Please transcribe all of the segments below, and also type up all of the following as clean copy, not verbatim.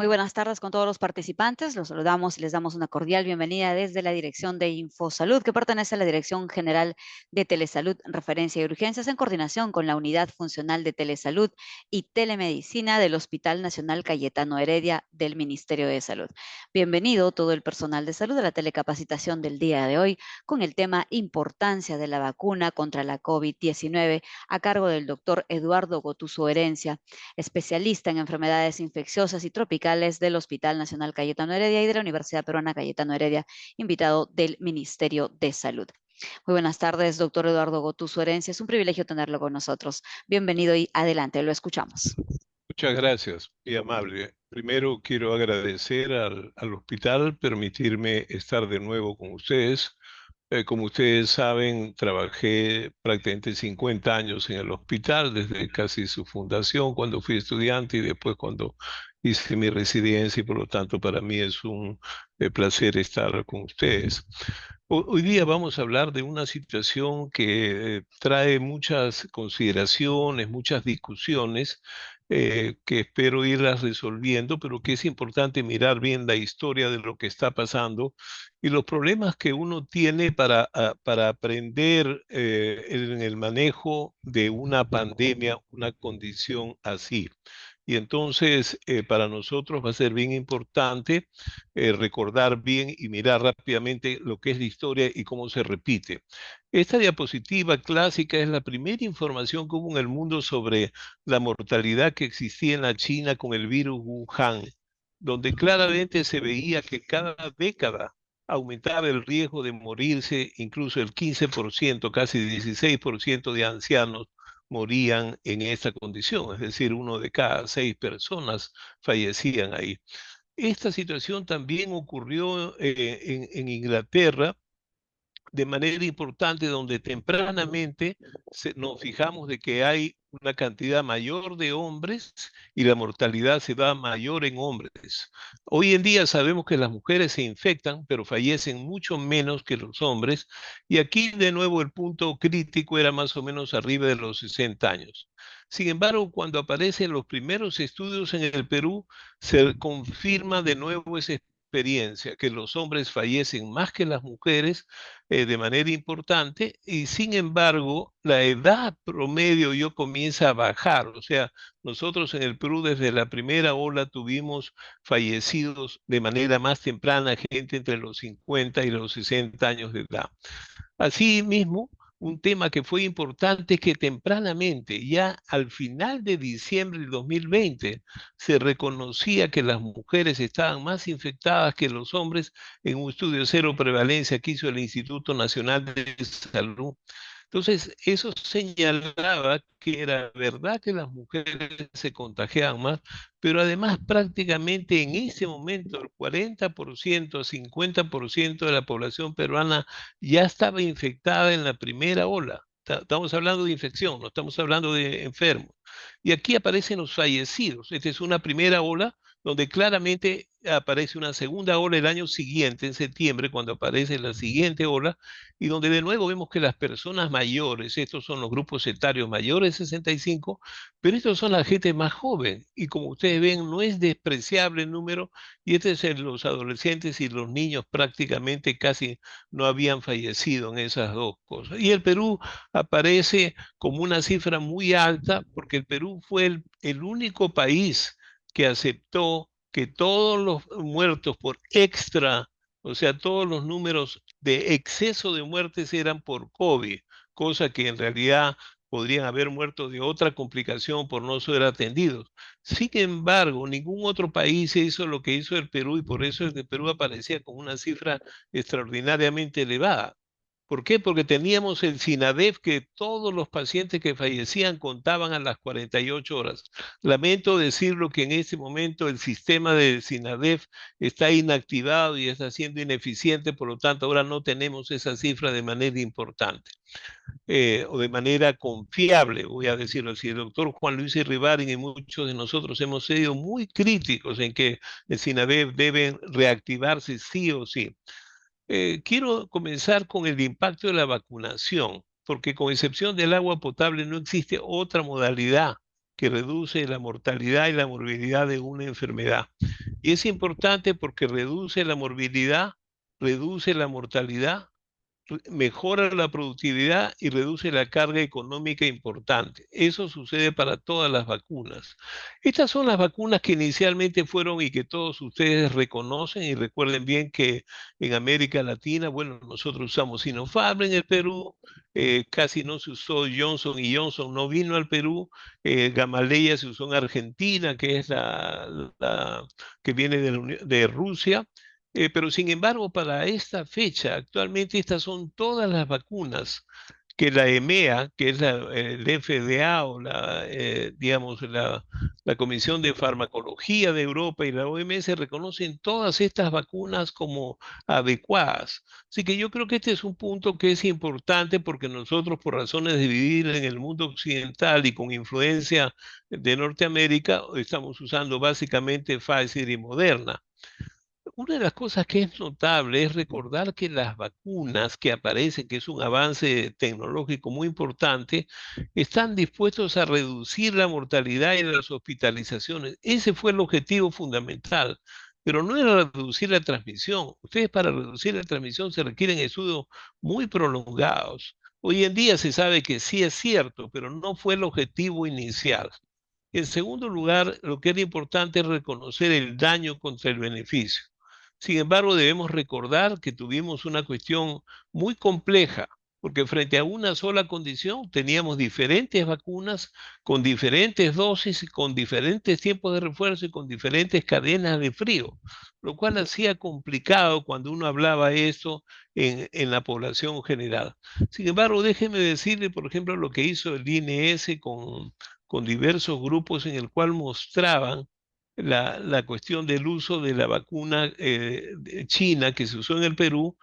Muy buenas tardes con todos los participantes. Los saludamos y les damos una cordial bienvenida desde la Dirección de Infosalud, que pertenece a la Dirección General de Telesalud, Referencia y Urgencias, en coordinación con la Unidad Funcional de Telesalud y Telemedicina del Hospital Nacional Cayetano Heredia del Ministerio de Salud. Bienvenido todo el personal de salud a la telecapacitación del día de hoy con el tema Importancia de la vacuna contra la COVID-19 a cargo del doctor Eduardo Gotuso Herencia, especialista en enfermedades infecciosas y tropicales del Hospital Nacional Cayetano Heredia y de la Universidad Peruana Cayetano Heredia, invitado del Ministerio de Salud. Muy buenas tardes, doctor Eduardo Gotuso Herencia. Es un privilegio tenerlo con nosotros. Bienvenido y adelante, lo escuchamos. Muchas gracias, muy amable. Primero quiero agradecer al hospital permitirme estar de nuevo con ustedes. Como ustedes saben, trabajé prácticamente 50 años en el hospital, desde casi su fundación, cuando fui estudiante y después cuando hice mi residencia, y por lo tanto para mí es un placer estar con ustedes. Hoy día vamos a hablar de una situación que trae muchas consideraciones, muchas discusiones, que espero irlas resolviendo, pero que es importante mirar bien la historia de lo que está pasando y los problemas que uno tiene para aprender en el manejo de una pandemia, una condición así. Y entonces, para nosotros va a ser bien importante recordar bien y mirar rápidamente lo que es la historia y cómo se repite. Esta diapositiva clásica es la primera información que hubo en el mundo sobre la mortalidad que existía en la China con el virus Wuhan, donde claramente se veía que cada década aumentaba el riesgo de morirse, incluso el 15%, casi 16% de ancianos morían en esta condición, es decir, uno de cada 6 personas fallecían ahí. Esta situación también ocurrió en Inglaterra de manera importante, donde tempranamente nos fijamos de que hay una cantidad mayor de hombres y la mortalidad se da mayor en hombres. Hoy en día sabemos que las mujeres se infectan, pero fallecen mucho menos que los hombres, y aquí de nuevo el punto crítico era más o menos arriba de los 60 años. Sin embargo, cuando aparecen los primeros estudios en el Perú, se confirma de nuevo esa experiencia, que los hombres fallecen más que las mujeres de manera importante, y sin embargo la edad promedio yo comienza a bajar. O sea, nosotros en el Perú desde la primera ola tuvimos fallecidos de manera más temprana, gente entre los 50 y los 60 años de edad. Asimismo, un tema que fue importante es que tempranamente, ya al final de diciembre del 2020, se reconocía que las mujeres estaban más infectadas que los hombres en un estudio cero prevalencia que hizo el Instituto Nacional de Salud. Entonces, eso señalaba que era verdad que las mujeres se contagiaban más, pero además prácticamente en ese momento el 40%, 50% de la población peruana ya estaba infectada en la primera ola. Estamos hablando de infección, no estamos hablando de enfermos. Y aquí aparecen los fallecidos. Esta es una primera ola donde claramente aparece una segunda ola el año siguiente, en septiembre, cuando aparece la siguiente ola, y donde de nuevo vemos que las personas mayores, estos son los grupos etarios mayores de 65, pero estos son la gente más joven, y como ustedes ven, no es despreciable el número, y este es en los adolescentes, y los niños prácticamente casi no habían fallecido en esas dos cosas. Y el Perú aparece como una cifra muy alta, porque el Perú fue el único país que aceptó que todos los muertos por extra, o sea, todos los números de exceso de muertes eran por COVID, cosa que en realidad podrían haber muerto de otra complicación por no ser atendidos. Sin embargo, ningún otro país hizo lo que hizo el Perú, y por eso el Perú aparecía con una cifra extraordinariamente elevada. ¿Por qué? Porque teníamos el SINADEF, que todos los pacientes que fallecían contaban a las 48 horas. Lamento decirlo que en este momento el sistema de SINADEF está inactivado y está siendo ineficiente, por lo tanto ahora no tenemos esa cifra de manera importante, o de manera confiable, voy a decirlo así. El doctor Juan Luis Irribarren y muchos de nosotros hemos sido muy críticos en que el SINADEF debe reactivarse sí o sí. Quiero comenzar con el impacto de la vacunación, porque con excepción del agua potable no existe otra modalidad que reduce la mortalidad y la morbilidad de una enfermedad. Y es importante porque reduce la morbilidad, reduce la mortalidad, mejora la productividad y reduce la carga económica importante. Eso sucede para todas las vacunas. Estas son las vacunas que inicialmente fueron y que todos ustedes reconocen y recuerden bien que en América Latina, bueno, nosotros usamos Sinopharm en el Perú, casi no se usó Johnson y Johnson, no vino al Perú, Gamaleya se usó en Argentina, que es la que viene de Rusia. Pero sin embargo, para esta fecha, actualmente estas son todas las vacunas que la EMEA, que es el FDA o digamos, la Comisión de Farmacología de Europa y la OMS reconocen todas estas vacunas como adecuadas. Así que yo creo que este es un punto que es importante porque nosotros, por razones de vivir en el mundo occidental y con influencia de Norteamérica, estamos usando básicamente Pfizer y Moderna. Una de las cosas que es notable es recordar que las vacunas que aparecen, que es un avance tecnológico muy importante, están dispuestos a reducir la mortalidad y las hospitalizaciones. Ese fue el objetivo fundamental, pero no era reducir la transmisión. Ustedes para reducir la transmisión se requieren estudios muy prolongados. Hoy en día se sabe que sí es cierto, pero no fue el objetivo inicial. En segundo lugar, lo que era importante es reconocer el daño contra el beneficio. Sin embargo, debemos recordar que tuvimos una cuestión muy compleja, porque frente a una sola condición teníamos diferentes vacunas con diferentes dosis, con diferentes tiempos de refuerzo y con diferentes cadenas de frío, lo cual hacía complicado cuando uno hablaba eso en la población general. Sin embargo, déjeme decirle, por ejemplo, lo que hizo el INS con diversos grupos en el cual mostraban la cuestión del uso de la vacuna china que se usó en el Perú,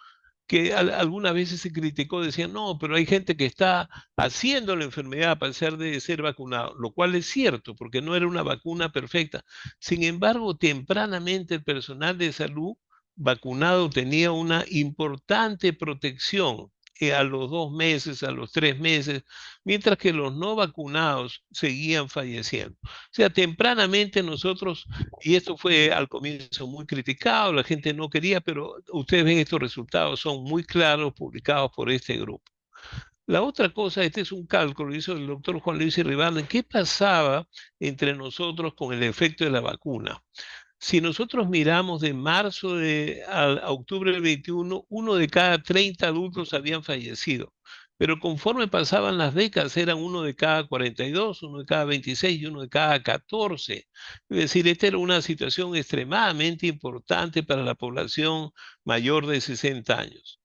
que algunas veces se criticó, decían, no, pero hay gente que está haciendo la enfermedad a pesar de ser vacunado, lo cual es cierto, porque no era una vacuna perfecta. Sin embargo, tempranamente el personal de salud vacunado tenía una importante protección a los 2 meses, a los 3 meses, mientras que los no vacunados seguían falleciendo. O sea, tempranamente nosotros, y esto fue al comienzo muy criticado, la gente no quería, pero ustedes ven estos resultados, son muy claros, publicados por este grupo. La otra cosa, este es un cálculo, hizo el doctor Juan Luis Irribarren, ¿qué pasaba entre nosotros con el efecto de la vacuna? Si nosotros miramos de marzo a octubre del 21, uno de cada 30 adultos habían fallecido. Pero conforme pasaban las décadas, eran uno de cada 42, uno de cada 26 y uno de cada 14. Es decir, esta era una situación extremadamente importante para la población mayor de 60 años.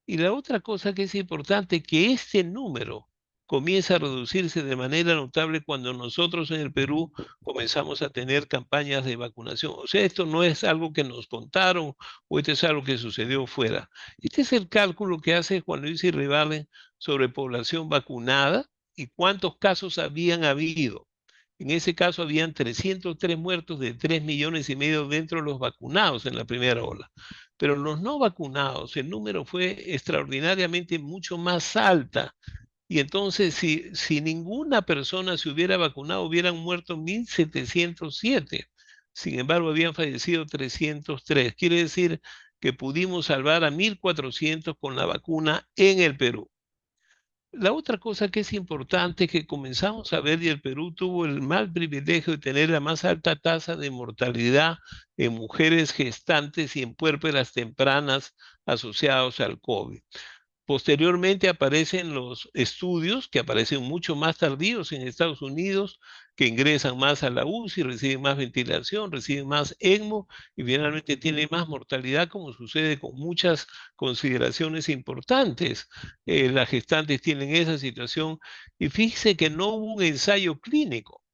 Y la otra cosa que es importante, que este número comienza a reducirse de manera notable cuando nosotros en el Perú comenzamos a tener campañas de vacunación. O sea, esto no es algo que nos contaron o esto es algo que sucedió fuera. Este es el cálculo que hace Juan Luis Irribarren sobre población vacunada y cuántos casos habían habido. En ese caso habían 303 muertos de 3,5 millones dentro de los vacunados en la primera ola. Pero los no vacunados, el número fue extraordinariamente mucho más alta. Y entonces, si ninguna persona se hubiera vacunado, hubieran muerto 1,707. Sin embargo, habían fallecido 303. Quiere decir que pudimos salvar a 1,400 con la vacuna en el Perú. La otra cosa que es importante es que comenzamos a ver y el Perú tuvo el mal privilegio de tener la más alta tasa de mortalidad en mujeres gestantes y en puérperas tempranas asociados al COVID. Posteriormente aparecen los estudios que aparecen mucho más tardíos en Estados Unidos, que ingresan más a la UCI, reciben más ventilación, reciben más ECMO y finalmente tienen más mortalidad, como sucede con muchas consideraciones importantes. Las gestantes tienen esa situación y fíjese que no hubo un ensayo clínico.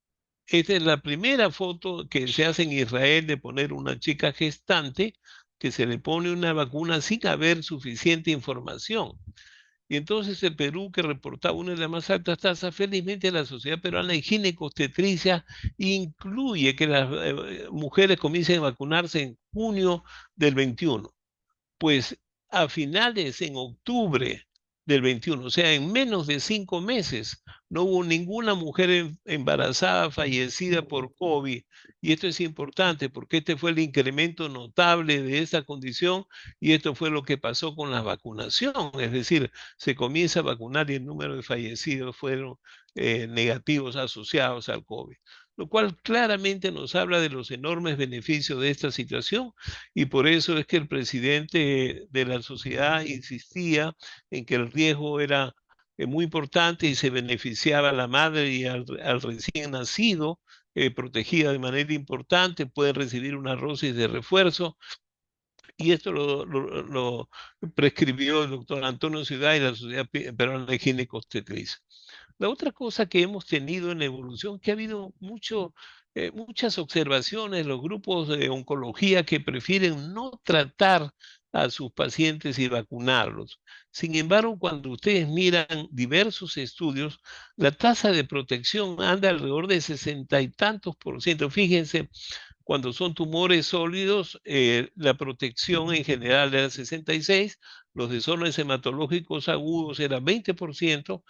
Esta es la primera foto que se hace en Israel de poner una chica gestante que se le pone una vacuna sin haber suficiente información. Y entonces el Perú, que reportaba una de las más altas tasas, felizmente la Sociedad Peruana de Ginecobstetricia incluye que las mujeres comiencen a vacunarse en junio del 21. Pues a finales, en octubre del 21. O sea, en menos de 5 meses no hubo ninguna mujer embarazada fallecida por COVID. Y esto es importante porque este fue el incremento notable de esta condición y esto fue lo que pasó con la vacunación. Es decir, se comienza a vacunar y el número de fallecidos fueron negativos asociados al COVID, lo cual claramente nos habla de los enormes beneficios de esta situación y por eso es que el presidente de la sociedad insistía en que el riesgo era muy importante y se beneficiaba a la madre y al recién nacido, protegida de manera importante, pueden recibir una dosis de refuerzo y esto lo prescribió el doctor Antonio Ciudad y la Sociedad Peruana de Ginecobstetricia. La otra cosa que hemos tenido en la evolución, que ha habido muchas observaciones, los grupos de oncología que prefieren no tratar a sus pacientes y vacunarlos. Sin embargo, cuando ustedes miran diversos estudios, la tasa de protección anda alrededor de 60 y tantos por ciento. Fíjense, cuando son tumores sólidos, la protección en general era 66, los desórdenes hematológicos agudos eran 20%,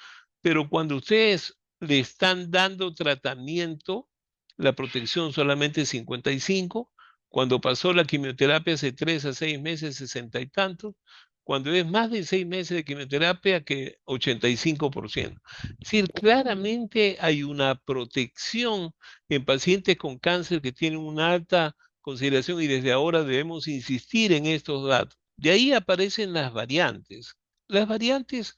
pero cuando ustedes le están dando tratamiento, la protección solamente es 55, cuando pasó la quimioterapia hace 3 a 6 meses, 60 y tantos, cuando es más de 6 meses de quimioterapia, que 85%. Es decir, claramente hay una protección en pacientes con cáncer que tienen una alta consideración y desde ahora debemos insistir en estos datos. De ahí aparecen las variantes. Las variantes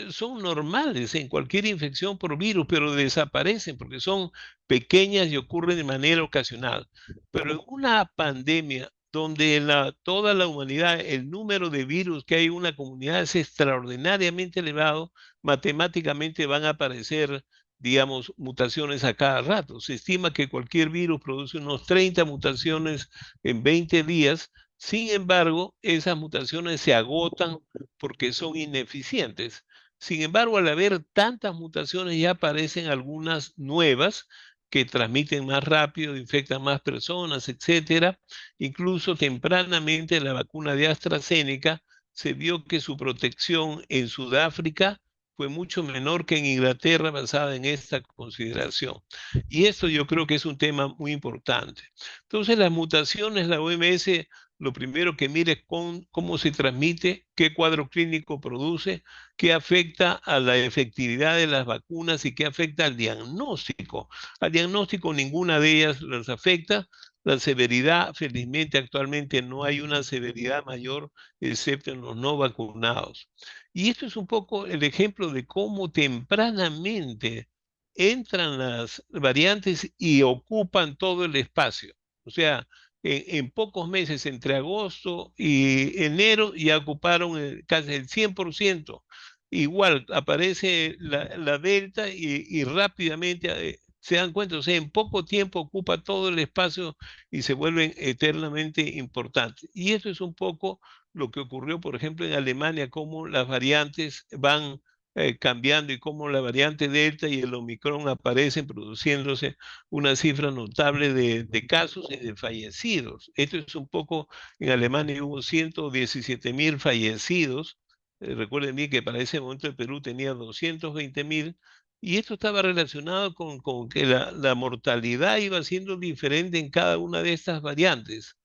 son normales en cualquier infección por virus, pero desaparecen porque son pequeñas y ocurren de manera ocasional. Pero en una pandemia donde en toda la humanidad el número de virus que hay en una comunidad es extraordinariamente elevado, matemáticamente van a aparecer, digamos, mutaciones a cada rato. Se estima que cualquier virus produce unos 30 mutaciones en 20 días. Sin embargo, esas mutaciones se agotan porque son ineficientes. Sin embargo, al haber tantas mutaciones, ya aparecen algunas nuevas que transmiten más rápido, infectan más personas, etcétera. Incluso tempranamente la vacuna de AstraZeneca se vio que su protección en Sudáfrica fue mucho menor que en Inglaterra basada en esta consideración. Y esto yo creo que es un tema muy importante. Entonces, las mutaciones, la OMS lo primero que mire es cómo se transmite, qué cuadro clínico produce, qué afecta a la efectividad de las vacunas y qué afecta al diagnóstico. Al diagnóstico ninguna de ellas las afecta. La severidad, felizmente actualmente no hay una severidad mayor, excepto en los no vacunados. Y esto es un poco el ejemplo de cómo tempranamente entran las variantes y ocupan todo el espacio. O sea, en pocos meses, entre agosto y enero, ya ocuparon casi el 100%. Igual aparece la delta y rápidamente se dan cuenta, o sea, en poco tiempo ocupa todo el espacio y se vuelven eternamente importantes. Y eso es un poco lo que ocurrió, por ejemplo, en Alemania, cómo las variantes van cambiando y cómo la variante Delta y el Omicron aparecen produciéndose una cifra notable de casos y de fallecidos. Esto es un poco, en Alemania hubo 117.000 fallecidos. Recuerden bien que para ese momento el Perú tenía 220.000 y esto estaba relacionado con que la mortalidad iba siendo diferente en cada una de estas variantes.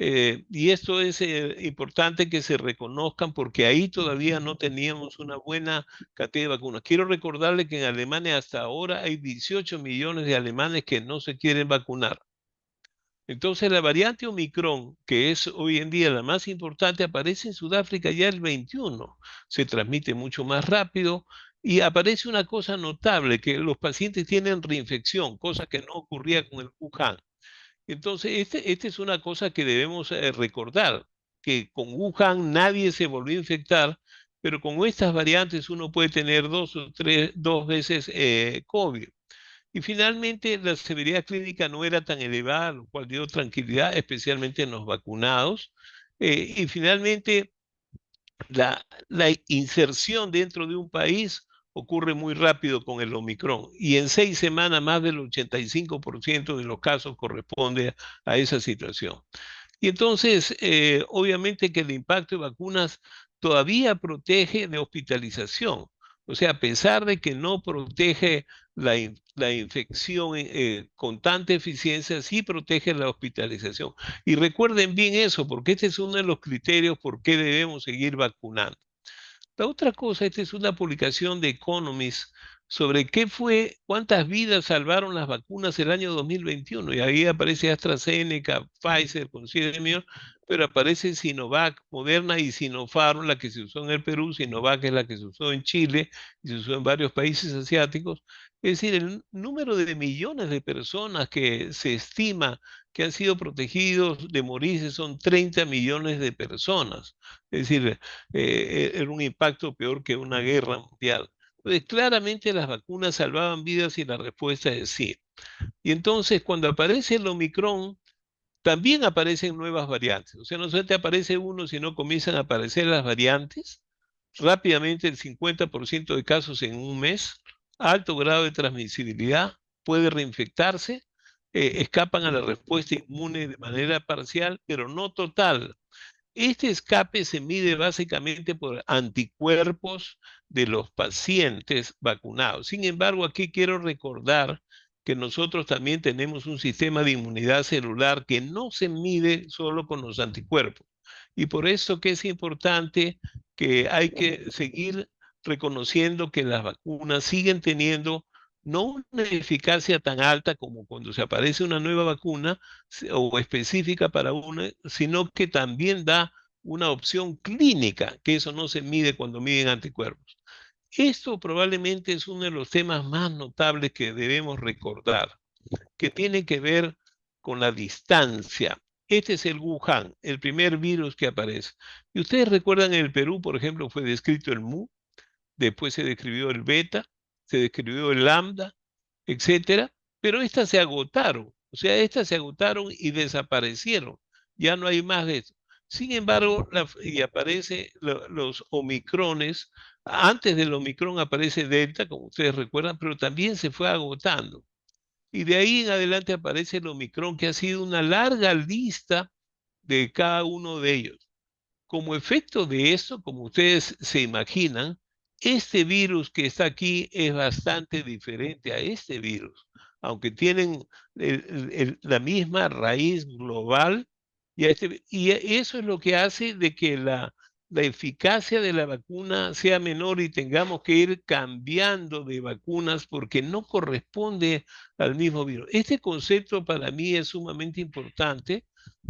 Y esto es importante que se reconozcan porque ahí todavía no teníamos una buena cantidad de vacunas. Quiero recordarle que en Alemania hasta ahora hay 18 millones de alemanes que no se quieren vacunar. Entonces la variante Omicron, que es hoy en día la más importante, aparece en Sudáfrica ya el 21. Se transmite mucho más rápido y aparece una cosa notable, que los pacientes tienen reinfección, cosa que no ocurría con el Wuhan. Entonces, esta es una cosa que debemos recordar, que con Wuhan nadie se volvió a infectar, pero con estas variantes uno puede tener dos veces COVID. Y finalmente la severidad clínica no era tan elevada, lo cual dio tranquilidad, especialmente en los vacunados. Y finalmente la inserción dentro de un país ocurre muy rápido con el Omicron y en 6 semanas más del 85% de los casos corresponde a esa situación. Y entonces, obviamente que el impacto de vacunas todavía protege de hospitalización. O sea, a pesar de que no protege la infección con tanta eficiencia, sí protege la hospitalización. Y recuerden bien eso, porque este es uno de los criterios por qué debemos seguir vacunando. La otra cosa, esta es una publicación de Economist sobre cuántas vidas salvaron las vacunas el año 2021. Y ahí aparece AstraZeneca, Pfizer con 7 millones, pero aparece Sinovac, Moderna y Sinopharm, la que se usó en el Perú. Sinovac es la que se usó en Chile y se usó en varios países asiáticos. Es decir, el número de millones de personas que se estima que han sido protegidos de morirse son 30 millones de personas. Es decir, era un impacto peor que una guerra mundial. Entonces, claramente las vacunas salvaban vidas y la respuesta es sí. Y entonces, cuando aparece el Omicron, también aparecen nuevas variantes. O sea, no solamente aparece uno, sino comienzan a aparecer las variantes. Rápidamente, el 50% de casos en un mes, alto grado de transmisibilidad, puede reinfectarse, escapan a la respuesta inmune de manera parcial, pero no total. Este escape se mide básicamente por anticuerpos de los pacientes vacunados. Sin embargo, aquí quiero recordar que nosotros también tenemos un sistema de inmunidad celular que no se mide solo con los anticuerpos. Y por eso que es importante que hay que seguir reconociendo que las vacunas siguen teniendo no una eficacia tan alta como cuando se aparece una nueva vacuna o específica para una, sino que también da una opción clínica, que eso no se mide cuando miden anticuerpos. Esto probablemente es uno de los temas más notables que debemos recordar, que tiene que ver con la distancia. Este es el Wuhan, el primer virus que aparece. Y ustedes recuerdan en el Perú, por ejemplo, fue descrito el Mu, después se describió el Beta, se describió el Lambda, etcétera, pero estas se agotaron, o sea, estas se agotaron y desaparecieron, ya no hay más de eso. Sin embargo, y aparece los omicrones, antes del omicron aparece delta, como ustedes recuerdan, pero también se fue agotando. Y de ahí en adelante aparece el omicron, que ha sido una larga lista de cada uno de ellos. Como efecto de eso, como ustedes se imaginan, este virus que está aquí es bastante diferente a este virus, aunque tienen la misma raíz global, y eso es lo que hace de que la eficacia de la vacuna sea menor y tengamos que ir cambiando de vacunas porque no corresponde al mismo virus. Este concepto para mí es sumamente importante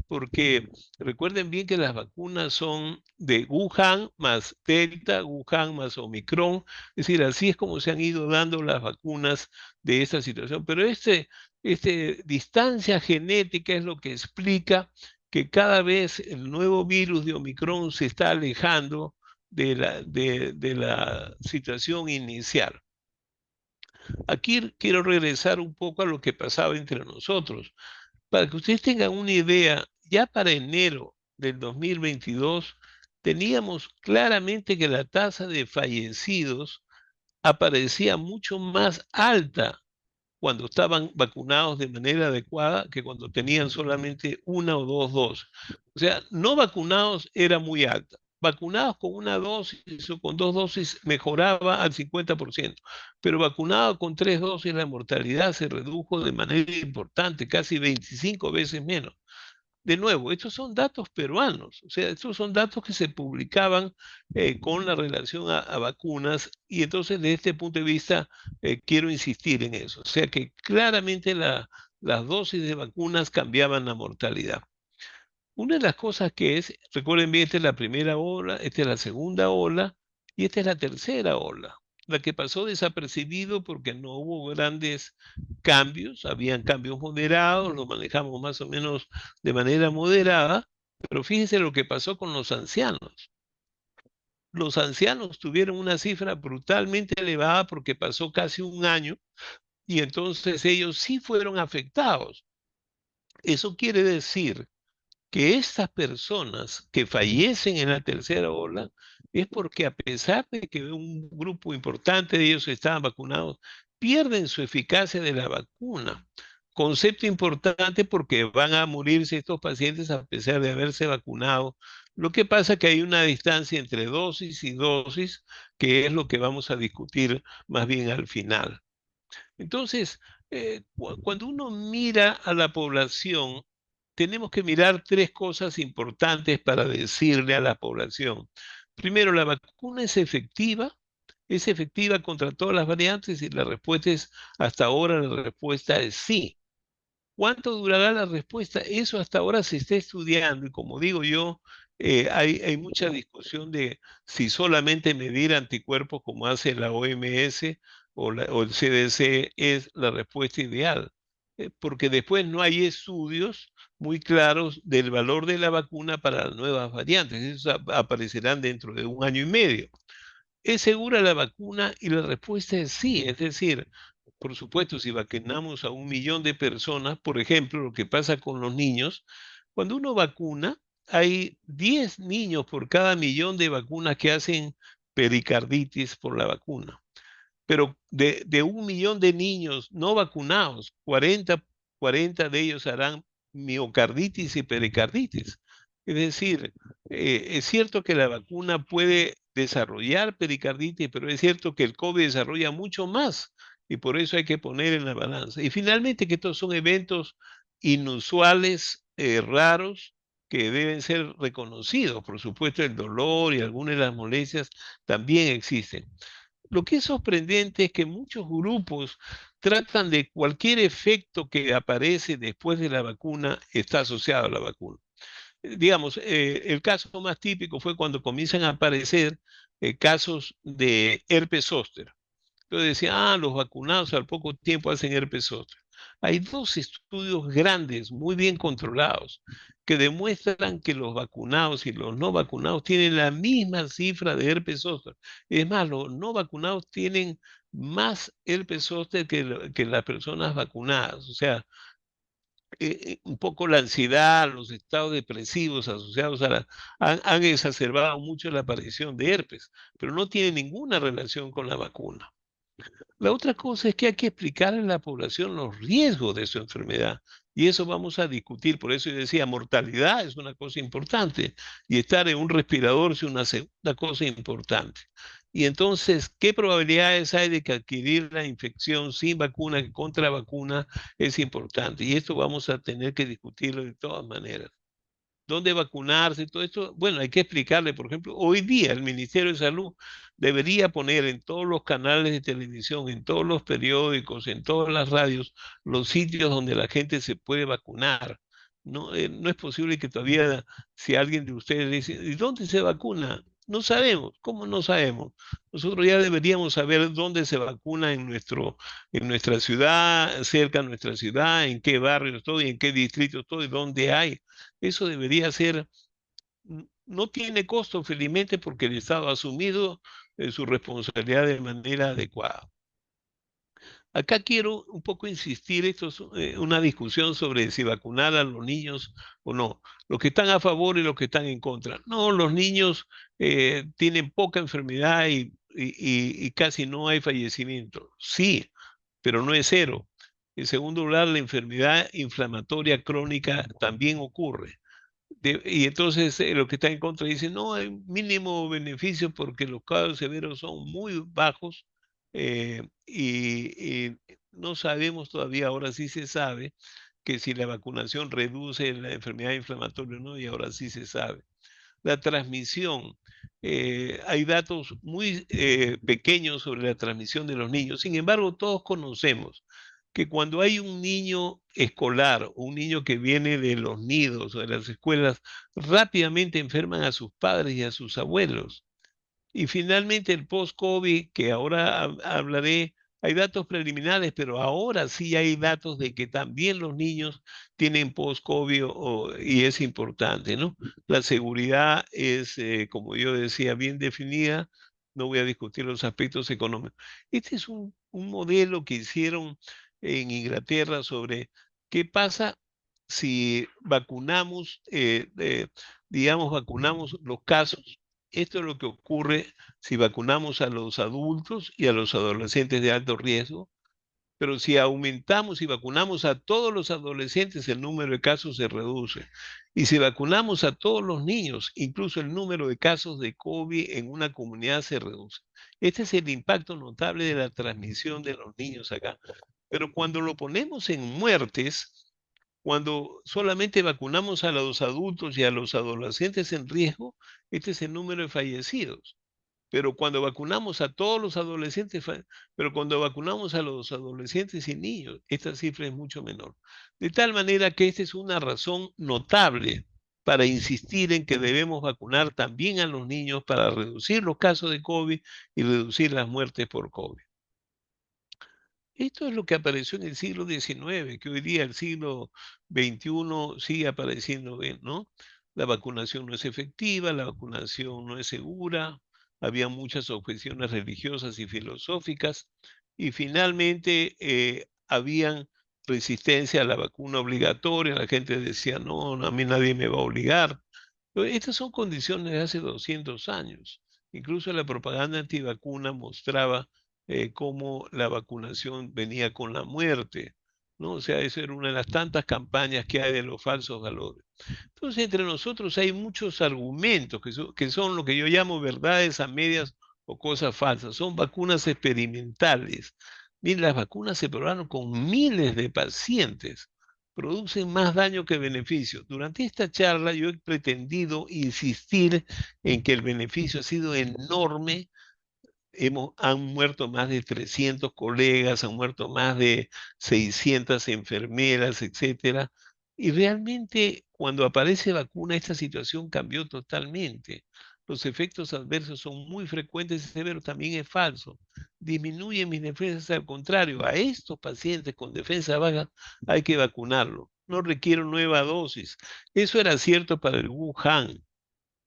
porque recuerden bien que las vacunas son de Wuhan más Delta, Wuhan más Omicron, es decir, así es como se han ido dando las vacunas de esta situación. Pero este distancia genética es lo que explica que cada vez el nuevo virus de Omicron se está alejando de la situación inicial. Aquí quiero regresar un poco a lo que pasaba entre nosotros. Para que ustedes tengan una idea, ya para enero del 2022 teníamos claramente que la tasa de fallecidos aparecía mucho más alta cuando estaban vacunados de manera adecuada que cuando tenían solamente una o dos dosis. O sea, no vacunados era muy alta. Vacunados con una dosis o con dos dosis mejoraba al 50%, pero vacunados con tres dosis la mortalidad se redujo de manera importante, casi 25 veces menos. De nuevo, estos son datos peruanos, o sea, estos son datos que se publicaban con la relación a vacunas y entonces desde este punto de vista quiero insistir en eso, o sea que claramente las dosis de vacunas cambiaban la mortalidad. Una de las cosas que es, recuerden bien, esta es la primera ola, esta es la segunda ola y esta es la tercera ola, la que pasó desapercibido porque no hubo grandes cambios, habían cambios moderados, lo manejamos más o menos de manera moderada, pero fíjense lo que pasó con los ancianos. Los ancianos tuvieron una cifra brutalmente elevada porque pasó casi un año y entonces ellos sí fueron afectados. Eso quiere decir que estas personas que fallecen en la tercera ola es porque a pesar de que un grupo importante de ellos estaban vacunados, pierden su eficacia de la vacuna. concepto importante porque van a morirse estos pacientes a pesar de haberse vacunado. Lo que pasa es que hay una distancia entre dosis y dosis, que es lo que vamos a discutir más bien al final. Entonces, cuando uno mira a la población, tenemos que mirar tres cosas importantes para decirle a la población. Primero, la vacuna es efectiva contra todas las variantes y la respuesta es, hasta ahora la respuesta es sí. ¿Cuánto durará la respuesta? Eso hasta ahora se está estudiando y como digo yo, hay mucha discusión de si solamente medir anticuerpos como hace la OMS o el CDC es la respuesta ideal, porque después no hay estudios muy claros del valor de la vacuna para las nuevas variantes. Esos aparecerán dentro de un año y medio. ¿Es segura la vacuna? Y la respuesta es sí. Es decir, por supuesto, si vacunamos a 1 millón de personas, por ejemplo, lo que pasa con los niños, cuando uno vacuna, hay 10 niños por cada 1 millón de vacunas que hacen pericarditis por la vacuna. Pero de 1 millón de niños no vacunados, 40 de ellos harán miocarditis y pericarditis. Es decir, es cierto que la vacuna puede desarrollar pericarditis, pero es cierto que el COVID desarrolla mucho más y por eso hay que poner en la balanza. Y finalmente que estos son eventos inusuales, raros, que deben ser reconocidos. Por supuesto, el dolor y algunas de las molestias también existen. Lo que es sorprendente es que muchos grupos tratan de cualquier efecto que aparece después de la vacuna está asociado a la vacuna. Digamos, el caso más típico fue cuando comienzan a aparecer casos de herpes zóster. Entonces decía, los vacunados al poco tiempo hacen herpes zóster. Hay dos estudios grandes, muy bien controlados, que demuestran que los vacunados y los no vacunados tienen la misma cifra de herpes zóster. Es más, los no vacunados tienen más herpes zóster que las personas vacunadas. O sea, un poco la ansiedad, los estados depresivos asociados a han exacerbado mucho la aparición de herpes, pero no tiene ninguna relación con la vacuna. La otra cosa es que hay que explicarle a la población los riesgos de su enfermedad. Y eso vamos a discutir. Por eso yo decía, mortalidad es una cosa importante y estar en un respirador es una segunda cosa importante. Y entonces, ¿qué probabilidades hay de que adquirir la infección sin vacuna que contra vacuna es importante? Y esto vamos a tener que discutirlo de todas maneras. ¿Dónde vacunarse? Todo esto, bueno, hay que explicarle, por ejemplo, hoy día el Ministerio de Salud debería poner en todos los canales de televisión, en todos los periódicos, en todas las radios, los sitios donde la gente se puede vacunar. No, no es posible que todavía, si alguien de ustedes dice, ¿y dónde se vacuna? No sabemos. ¿Cómo no sabemos? Nosotros ya deberíamos saber dónde se vacuna en nuestra ciudad, cerca de nuestra ciudad, en qué barrio estoy, en qué distrito estoy, dónde hay. Eso debería ser, no tiene costo, felizmente, porque el Estado ha asumido su responsabilidad de manera adecuada. Acá quiero un poco insistir, esto es una discusión sobre si vacunar a los niños o no. Los que están a favor y los que están en contra. No, los niños tienen poca enfermedad y casi no hay fallecimiento. Sí, pero no es cero. En segundo lugar, la enfermedad inflamatoria crónica también ocurre. Y entonces los que están en contra dicen, no, hay mínimo beneficio porque los casos severos son muy bajos y no sabemos todavía, ahora sí se sabe, que si la vacunación reduce la enfermedad inflamatoria o no, y ahora sí se sabe. La transmisión, hay datos muy pequeños sobre la transmisión de los niños. Sin embargo, todos conocemos que cuando hay un niño escolar o un niño que viene de los nidos o de las escuelas, rápidamente enferman a sus padres y a sus abuelos. Y finalmente el post-COVID, que ahora hablaré, hay datos preliminares, pero ahora sí hay datos de que también los niños tienen post-COVID y es importante, ¿no? La seguridad es, como yo decía, bien definida. No voy a discutir los aspectos económicos. Este es un modelo que hicieron en Inglaterra sobre qué pasa si vacunamos, digamos, vacunamos los casos. Esto es lo que ocurre si vacunamos a los adultos y a los adolescentes de alto riesgo Pero si aumentamos y vacunamos a todos los adolescentes, el número de casos se reduce. Y si vacunamos a todos los niños, incluso el número de casos de COVID en una comunidad se reduce. Este es el impacto notable de la transmisión de los niños acá. Pero cuando lo ponemos en muertes, cuando solamente vacunamos a los adultos y a los adolescentes en riesgo, este es el número de fallecidos. Pero cuando vacunamos a todos los adolescentes, pero cuando vacunamos a los adolescentes y niños, esta cifra es mucho menor. De tal manera que esta es una razón notable para insistir en que debemos vacunar también a los niños para reducir los casos de COVID y reducir las muertes por COVID. Esto es lo que apareció en el siglo XIX, que hoy día el siglo XXI sigue apareciendo bien, ¿no? La vacunación no es efectiva, la vacunación no es segura, había muchas objeciones religiosas y filosóficas, y finalmente habían resistencia a la vacuna obligatoria, la gente decía, no, no, a mí nadie me va a obligar. Pero estas son condiciones de hace 200 años. Incluso la propaganda antivacuna mostraba cómo la vacunación venía con la muerte, ¿no? O sea, esa era una de las tantas campañas que hay de los falsos valores. Entonces, entre nosotros hay muchos argumentos que son lo que yo llamo verdades a medias o cosas falsas. Son vacunas experimentales. Miren, las vacunas se probaron con miles de pacientes. Producen más daño que beneficio. Durante esta charla yo he pretendido insistir en que el beneficio ha sido enorme. Han muerto más de 300 colegas, han muerto más de 600 enfermeras, etcétera. Y realmente cuando aparece vacuna, esta situación cambió totalmente. Los efectos adversos son muy frecuentes y severos, también es falso. Disminuyen mis defensas, al contrario, a estos pacientes con defensa baja hay que vacunarlos. No requiero nueva dosis. Eso era cierto para el Wuhan.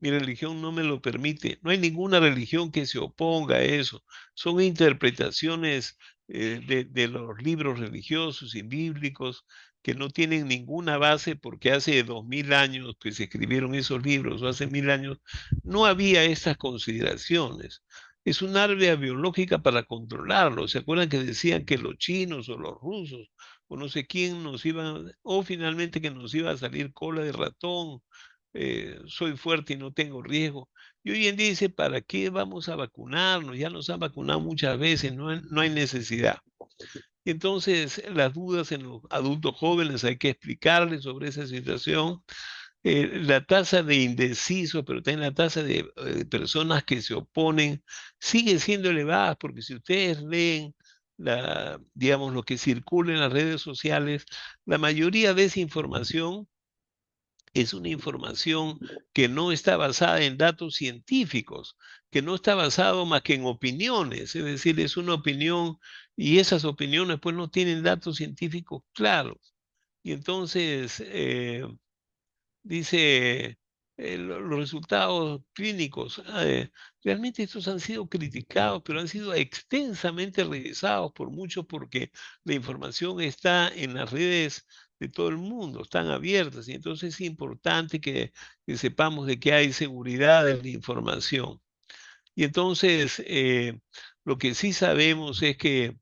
Mi religión no me lo permite. No hay ninguna religión que se oponga a eso. Son interpretaciones de los libros religiosos y bíblicos que no tienen ninguna base porque hace 2000 años que se escribieron esos libros o hace 1000 años no había estas consideraciones. Es un área biológica para controlarlo. ¿Se acuerdan que decían que los chinos o los rusos o no sé quién nos iban, o finalmente que nos iba a salir cola de ratón? Soy fuerte y no tengo riesgo. Y hoy en día dice, ¿para qué vamos a vacunarnos? Ya nos han vacunado muchas veces, no hay necesidad. Entonces, las dudas en los adultos jóvenes hay que explicarles sobre esa situación. La tasa de indecisos, pero también la tasa de personas que se oponen, sigue siendo elevada, porque si ustedes leen digamos, lo que circula en las redes sociales, la mayoría de esa información es una información que no está basada en datos científicos, que no está basado más que en opiniones, es decir, es una opinión y esas opiniones pues no tienen datos científicos claros. Y entonces dice los resultados clínicos, realmente estos han sido criticados, pero han sido extensamente revisados por muchos porque la información está en las redes de todo el mundo, están abiertas y entonces es importante que sepamos de que hay seguridad en la información. Y entonces lo que sí sabemos es que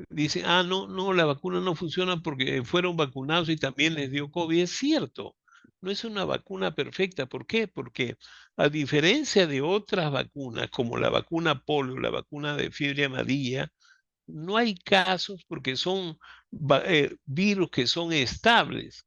dicen, ah, no, no, la vacuna no funciona porque fueron vacunados y también les dio COVID. Es cierto, no es una vacuna perfecta. ¿Por qué? Porque a diferencia de otras vacunas, como la vacuna polio, la vacuna de fiebre amarilla, no hay casos porque son virus que son estables.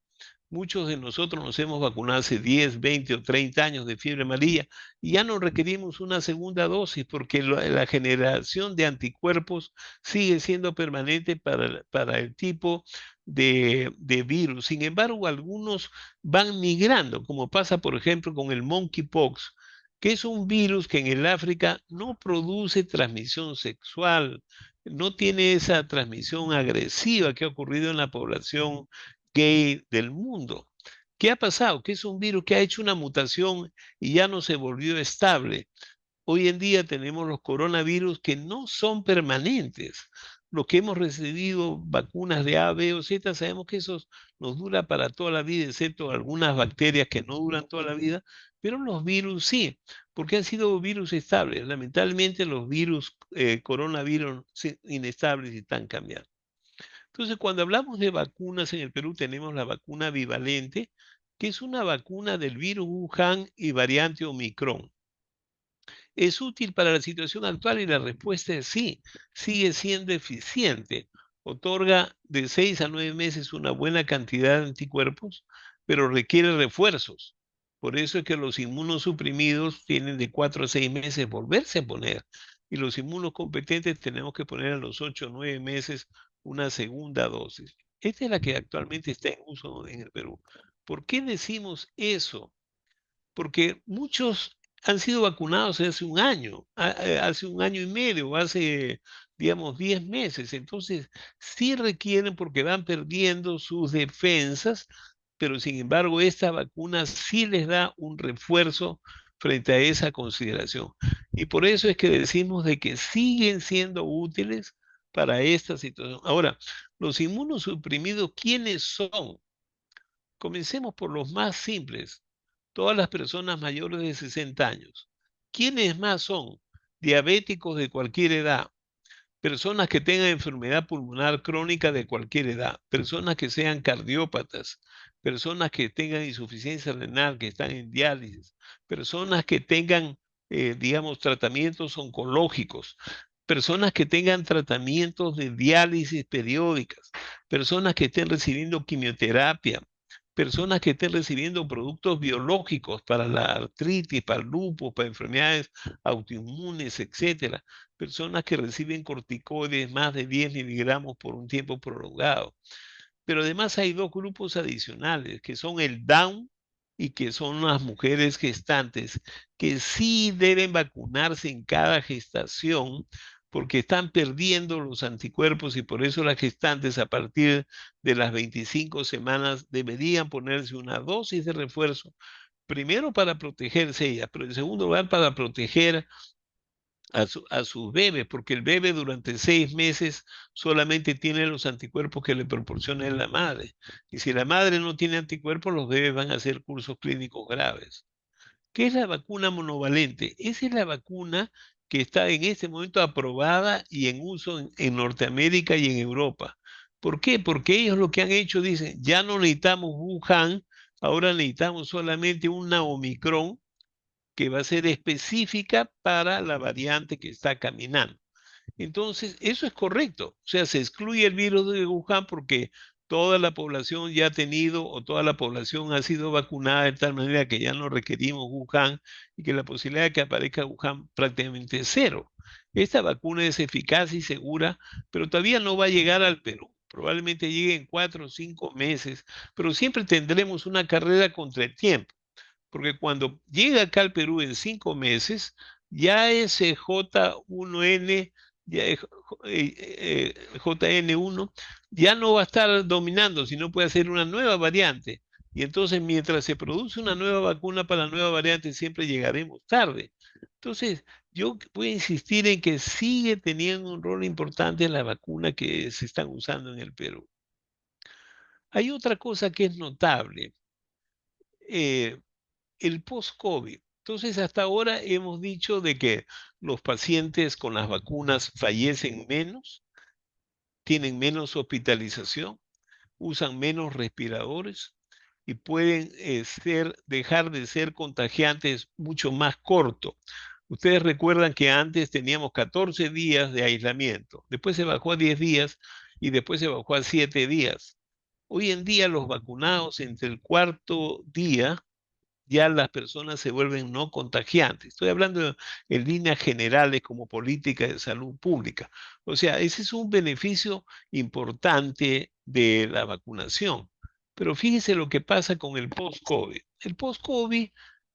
Muchos de nosotros nos hemos vacunado hace 10, 20 o 30 años de fiebre amarilla y ya no requerimos una segunda dosis porque la generación de anticuerpos sigue siendo permanente para el tipo de virus. Sin embargo, algunos van migrando, como pasa, por ejemplo, con el monkeypox, que es un virus que en el África no produce transmisión sexual, no tiene esa transmisión agresiva que ha ocurrido en la población gay del mundo. ¿Qué ha pasado? Que es un virus que ha hecho una mutación y ya no se volvió estable. Hoy en día tenemos los coronavirus que no son permanentes. Los que hemos recibido vacunas de A, B o Z, sabemos que eso nos dura para toda la vida, excepto algunas bacterias que no duran toda la vida, pero los virus sí, porque han sido virus estables. Lamentablemente los virus coronavirus inestables y están cambiando. Entonces, cuando hablamos de vacunas en el Perú, tenemos la vacuna bivalente, que es una vacuna del virus Wuhan y variante Omicron. ¿Es útil para la situación actual? Y la respuesta es sí, sigue siendo eficiente. Otorga de 6 a 9 meses una buena cantidad de anticuerpos, pero requiere refuerzos. Por eso es que los inmunosuprimidos tienen de 4 a 6 meses volverse a poner. Y los inmunocompetentes tenemos que poner a los 8 o 9 meses una segunda dosis. Esta es la que actualmente está en uso en el Perú. ¿Por qué decimos eso? Porque muchos han sido vacunados hace un año, hace un año y medio, hace, digamos, 10 meses. Entonces, sí requieren porque van perdiendo sus defensas, pero sin embargo, esta vacuna sí les da un refuerzo frente a esa consideración. Y por eso es que decimos de que siguen siendo útiles para esta situación. Ahora, los inmunosuprimidos, ¿quiénes son? Comencemos por los más simples. Todas las personas mayores de 60 años. ¿Quiénes más son? Diabéticos de cualquier edad, personas que tengan enfermedad pulmonar crónica de cualquier edad, personas que sean cardiópatas, personas que tengan insuficiencia renal, que están en diálisis, personas que tengan, digamos, tratamientos oncológicos, personas que tengan tratamientos de diálisis periódicas, personas que estén recibiendo quimioterapia, personas que estén recibiendo productos biológicos para la artritis, para el lupus, para enfermedades autoinmunes, etcétera, personas que reciben corticoides más de 10 miligramos por un tiempo prolongado. Pero además hay dos grupos adicionales, que son el Down y que son las mujeres gestantes, que sí deben vacunarse en cada gestación porque están perdiendo los anticuerpos y por eso las gestantes a partir de las 25 semanas deberían ponerse una dosis de refuerzo, primero para protegerse ellas, pero en segundo lugar para proteger a sus bebés, porque el bebé durante 6 meses solamente tiene los anticuerpos que le proporciona la madre. Y si la madre no tiene anticuerpos, los bebés van a hacer cursos clínicos graves. ¿Qué es la vacuna monovalente? Esa es la vacuna que está en este momento aprobada y en uso en Norteamérica y en Europa. ¿Por qué? Porque ellos lo que han hecho dicen, ya no necesitamos Wuhan, ahora necesitamos solamente una Omicron que va a ser específica para la variante que está caminando. Entonces, eso es correcto. O sea, se excluye el virus de Wuhan porque toda la población ya ha tenido o toda la población ha sido vacunada de tal manera que ya no requerimos Wuhan y que la posibilidad de que aparezca Wuhan prácticamente es cero. Esta vacuna es eficaz y segura, pero todavía no va a llegar al Perú. Probablemente llegue en 4 o 5 meses, pero siempre tendremos una carrera contra el tiempo. Porque cuando llega acá al Perú en 5 meses, ya ese J1N, ya es JN1, ya no va a estar dominando, sino puede ser una nueva variante. Y entonces, mientras se produce una nueva vacuna para la nueva variante, siempre llegaremos tarde. Entonces, yo voy a insistir en que sigue teniendo un rol importante la vacuna que se están usando en el Perú. Hay otra cosa que es notable. Eh, el post-COVID. Entonces, hasta ahora hemos dicho de que los pacientes con las vacunas fallecen menos, tienen menos hospitalización, usan menos respiradores y pueden dejar de ser contagiantes mucho más corto. Ustedes recuerdan que antes teníamos 14 días de aislamiento, después se bajó a 10 días y después se bajó a 7 días. Hoy en día los vacunados entre el cuarto día ya las personas se vuelven no contagiantes. Estoy hablando en líneas generales como política de salud pública. O sea, ese es un beneficio importante de la vacunación. Pero fíjese lo que pasa con el post-COVID. El post-COVID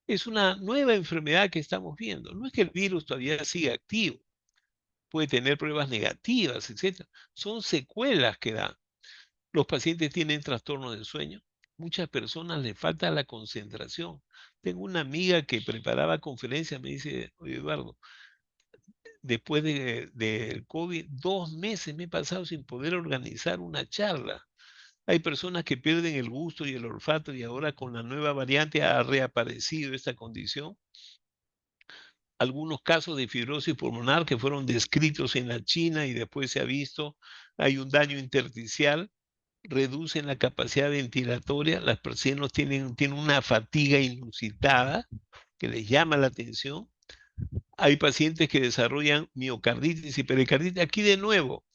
es una nueva enfermedad que estamos viendo. No es que el virus todavía siga activo, puede tener pruebas negativas, etcétera. Son secuelas que dan. Los pacientes tienen trastorno de sueño. Muchas personas les falta la concentración. Tengo una amiga que preparaba conferencias, me dice, oye Eduardo, después del COVID, 2 meses me he pasado sin poder organizar una charla. Hay personas que pierden el gusto y el olfato y ahora con la nueva variante ha reaparecido esta condición. algunos casos de fibrosis pulmonar que fueron descritos en la China y después se ha visto, hay un daño intersticial, reducen la capacidad ventilatoria, las personas tienen una fatiga inusitada que les llama la atención. Hay pacientes que desarrollan miocarditis y pericarditis. Aquí de nuevo,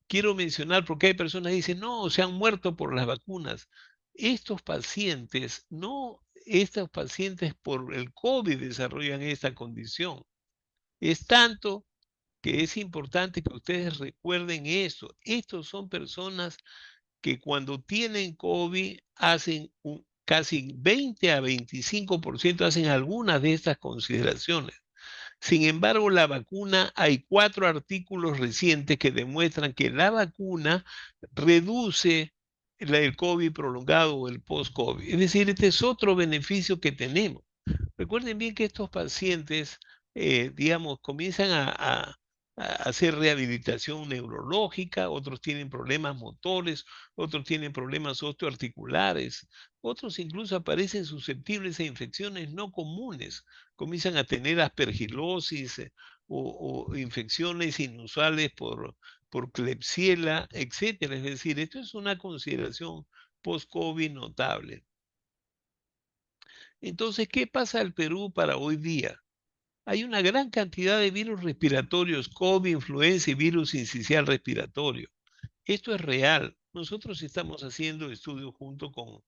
quiero mencionar porque hay personas que dicen, no, se han muerto por las vacunas. Estos pacientes, no, estos pacientes por el COVID desarrollan esta condición. Es tanto que es importante que ustedes recuerden eso. Estos son personas que cuando tienen COVID hacen casi 20 a 25% hacen algunas de estas consideraciones. Sin embargo, la vacuna, hay 4 artículos recientes que demuestran que la vacuna reduce el COVID prolongado o el post-COVID. Es decir, este es otro beneficio que tenemos. Recuerden bien que estos pacientes, digamos, comienzan a hacer rehabilitación neurológica, otros tienen problemas motores, otros tienen problemas osteoarticulares, otros incluso aparecen susceptibles a infecciones no comunes, comienzan a tener aspergilosis o infecciones inusuales por Klebsiella, etcétera. Es decir, esto es una consideración post-COVID notable. Entonces, ¿qué pasa al Perú para hoy día? Hay una gran cantidad de virus respiratorios, COVID, influenza y virus sincicial respiratorio. Esto es real. Nosotros estamos haciendo estudios junto con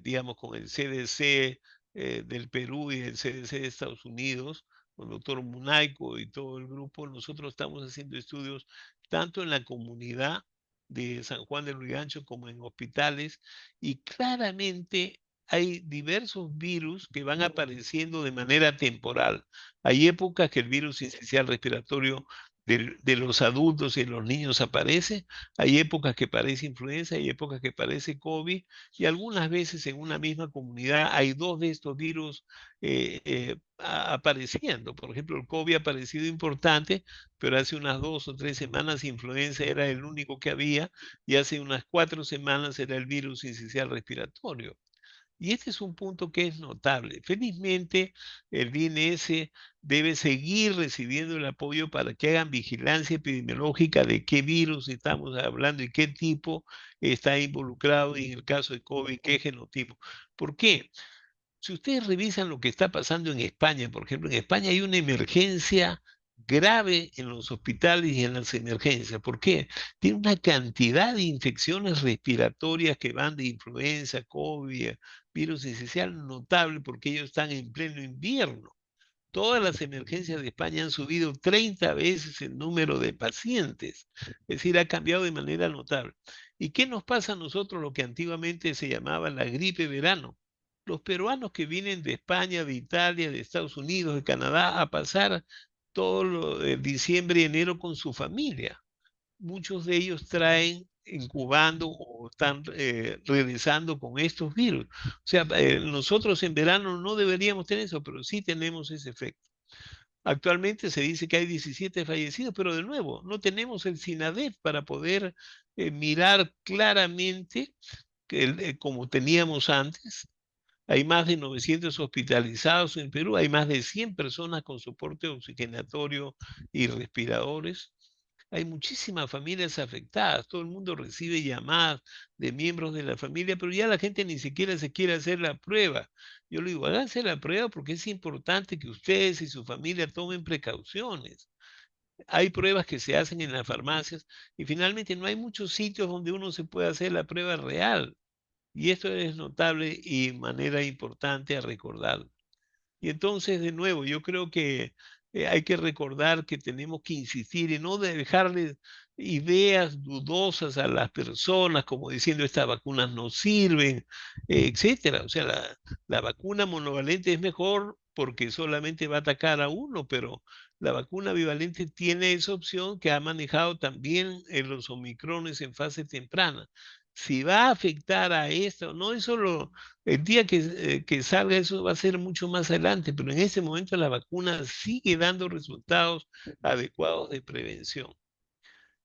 digamos, con el CDC del Perú y el CDC de Estados Unidos, con el doctor Munaico y todo el grupo. Nosotros estamos haciendo estudios tanto en la comunidad de San Juan del Lurigancho como en hospitales y claramente hay diversos virus que van apareciendo de manera temporal. Hay épocas que el virus sincicial respiratorio de los adultos y de los niños aparece, hay épocas que parece influenza, hay épocas que parece COVID, y algunas veces en una misma comunidad hay 2 de estos virus apareciendo. Por ejemplo, el COVID ha parecido importante, pero hace unas 2 o 3 semanas influenza era el único que había, y hace unas 4 semanas era el virus sincicial respiratorio. Y este es un punto que es notable. Felizmente, el INS debe seguir recibiendo el apoyo para que hagan vigilancia epidemiológica de qué virus estamos hablando y qué tipo está involucrado, y en el caso de COVID, qué genotipo. ¿Por qué? Si ustedes revisan lo que está pasando en España, por ejemplo, en España hay una emergencia grave en los hospitales y en las emergencias. ¿Por qué? Tiene una cantidad de infecciones respiratorias que van de influenza, COVID, virus esencial notable porque ellos están en pleno invierno. Todas las emergencias de España han subido 30 veces el número de pacientes. Es decir, ha cambiado de manera notable. ¿Y qué nos pasa a nosotros lo que antiguamente se llamaba la gripe verano? Los peruanos que vienen de España, de Italia, de Estados Unidos, de Canadá, a pasar todo diciembre y enero con su familia. Muchos de ellos traen incubando o están regresando con estos virus. O sea, nosotros en verano no deberíamos tener eso, pero sí tenemos ese efecto. Actualmente se dice que hay 17 fallecidos, pero de nuevo, no tenemos el SINADEP para poder mirar claramente como teníamos antes. Hay más de 900 hospitalizados en Perú, hay más de 100 personas con soporte oxigenatorio y respiradores. Hay muchísimas familias afectadas, todo el mundo recibe llamadas de miembros de la familia, pero ya la gente ni siquiera se quiere hacer la prueba. Yo le digo, háganse la prueba porque es importante que ustedes y su familia tomen precauciones. Hay pruebas que se hacen en las farmacias y finalmente no hay muchos sitios donde uno se pueda hacer la prueba real. Y esto es notable y manera importante a recordar. Y entonces, de nuevo, yo creo que hay que recordar que tenemos que insistir y no dejarles ideas dudosas a las personas, como diciendo estas vacunas no sirven, etcétera. O sea, la vacuna monovalente es mejor porque solamente va a atacar a uno, pero la vacuna bivalente tiene esa opción que ha manejado también en los omicrones en fase temprana. Si va a afectar a esto, no es solo el día que salga eso va a ser mucho más adelante, pero en este momento la vacuna sigue dando resultados adecuados de prevención.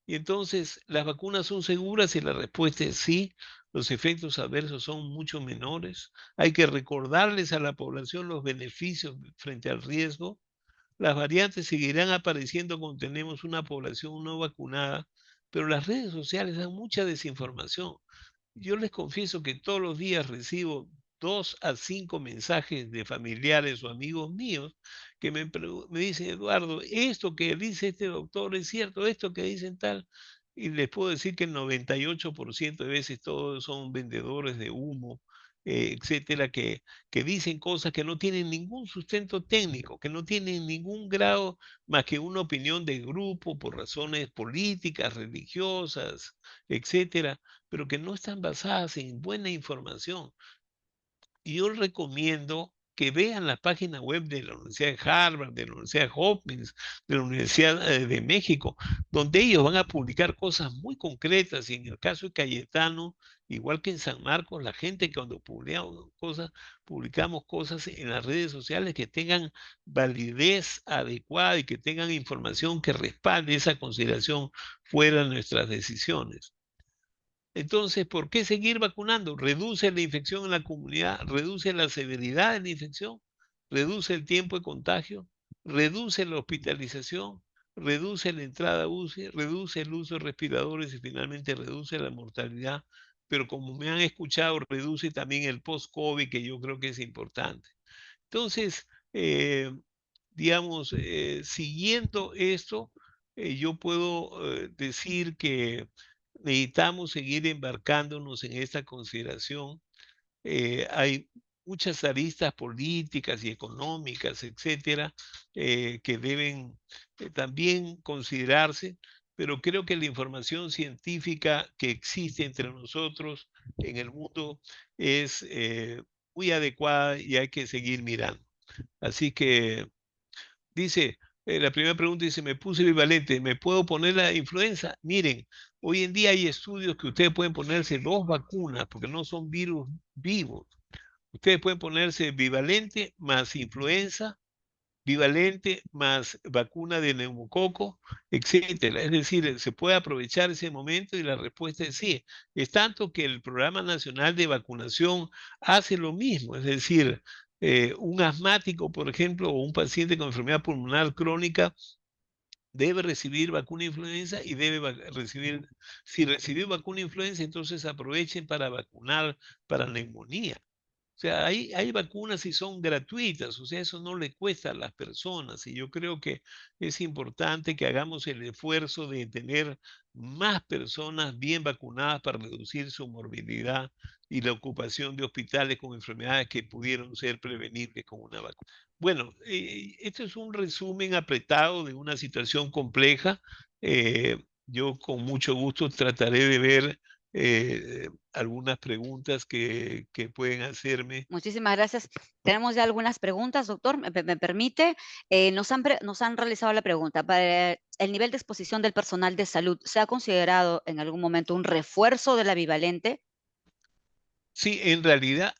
Y entonces, ¿las vacunas son seguras? Y la respuesta es sí. Los efectos adversos son mucho menores. Hay que recordarles a la población los beneficios frente al riesgo. las variantes seguirán apareciendo cuando tenemos una población no vacunada, pero las redes sociales dan mucha desinformación. Yo les confieso que todos los días recibo 2 a 5 mensajes de familiares o amigos míos que me dicen, Eduardo, esto que dice este doctor es cierto, esto que dicen tal. Y les puedo decir que el 98% de veces todos son vendedores de humo, etcétera, que dicen cosas que no tienen ningún sustento técnico, que no tienen ningún grado más que una opinión de grupo por razones políticas, religiosas, etcétera, pero que no están basadas en buena información. Y yo recomiendo que vean la página web de la Universidad de Harvard, de la Universidad de Hopkins, de la Universidad de México, donde ellos van a publicar cosas muy concretas. Y en el caso de Cayetano, igual que en San Marcos, la gente cuando publicamos cosas en las redes sociales que tengan validez adecuada y que tengan información que respalde esa consideración fuera de nuestras decisiones. Entonces, ¿por qué seguir vacunando? Reduce la infección en la comunidad, reduce la severidad de la infección, reduce el tiempo de contagio, reduce la hospitalización, reduce la entrada a UCI, reduce el uso de respiradores y finalmente reduce la mortalidad. Pero como me han escuchado, reduce también el post-COVID, que yo creo que es importante. Entonces, digamos, siguiendo esto, yo puedo decir que necesitamos seguir embarcándonos en esta consideración. Hay muchas aristas políticas y económicas, etcétera, que deben también considerarse, pero creo que la información científica que existe entre nosotros en el mundo es muy adecuada y hay que seguir mirando. Así que dice, la primera pregunta dice, me puse bivalente, ¿me puedo poner la influenza? Miren, hoy en día hay estudios que ustedes pueden ponerse 2 vacunas, porque no son virus vivos. Ustedes pueden ponerse bivalente más influenza, bivalente más vacuna de neumococo, etcétera. Es decir, se puede aprovechar ese momento y la respuesta es sí. Es tanto que el Programa Nacional de Vacunación hace lo mismo, es decir, un asmático, por ejemplo, o un paciente con enfermedad pulmonar crónica debe recibir vacuna influenza y debe recibir, si recibió vacuna influenza, entonces aprovechen para vacunar para neumonía. O sea, hay vacunas y son gratuitas, o sea, eso no le cuesta a las personas. Y yo creo que es importante que hagamos el esfuerzo de tener más personas bien vacunadas para reducir su morbilidad y la ocupación de hospitales con enfermedades que pudieron ser prevenibles con una vacuna. Bueno, esto es un resumen apretado de una situación compleja. Yo con mucho gusto trataré de ver algunas preguntas que pueden hacerme. Muchísimas gracias. Tenemos ya algunas preguntas, doctor. ¿Me permite? Nos han realizado la pregunta. Para el nivel de exposición del personal de salud, ¿se ha considerado en algún momento un refuerzo de la bivalente? Sí, en realidad,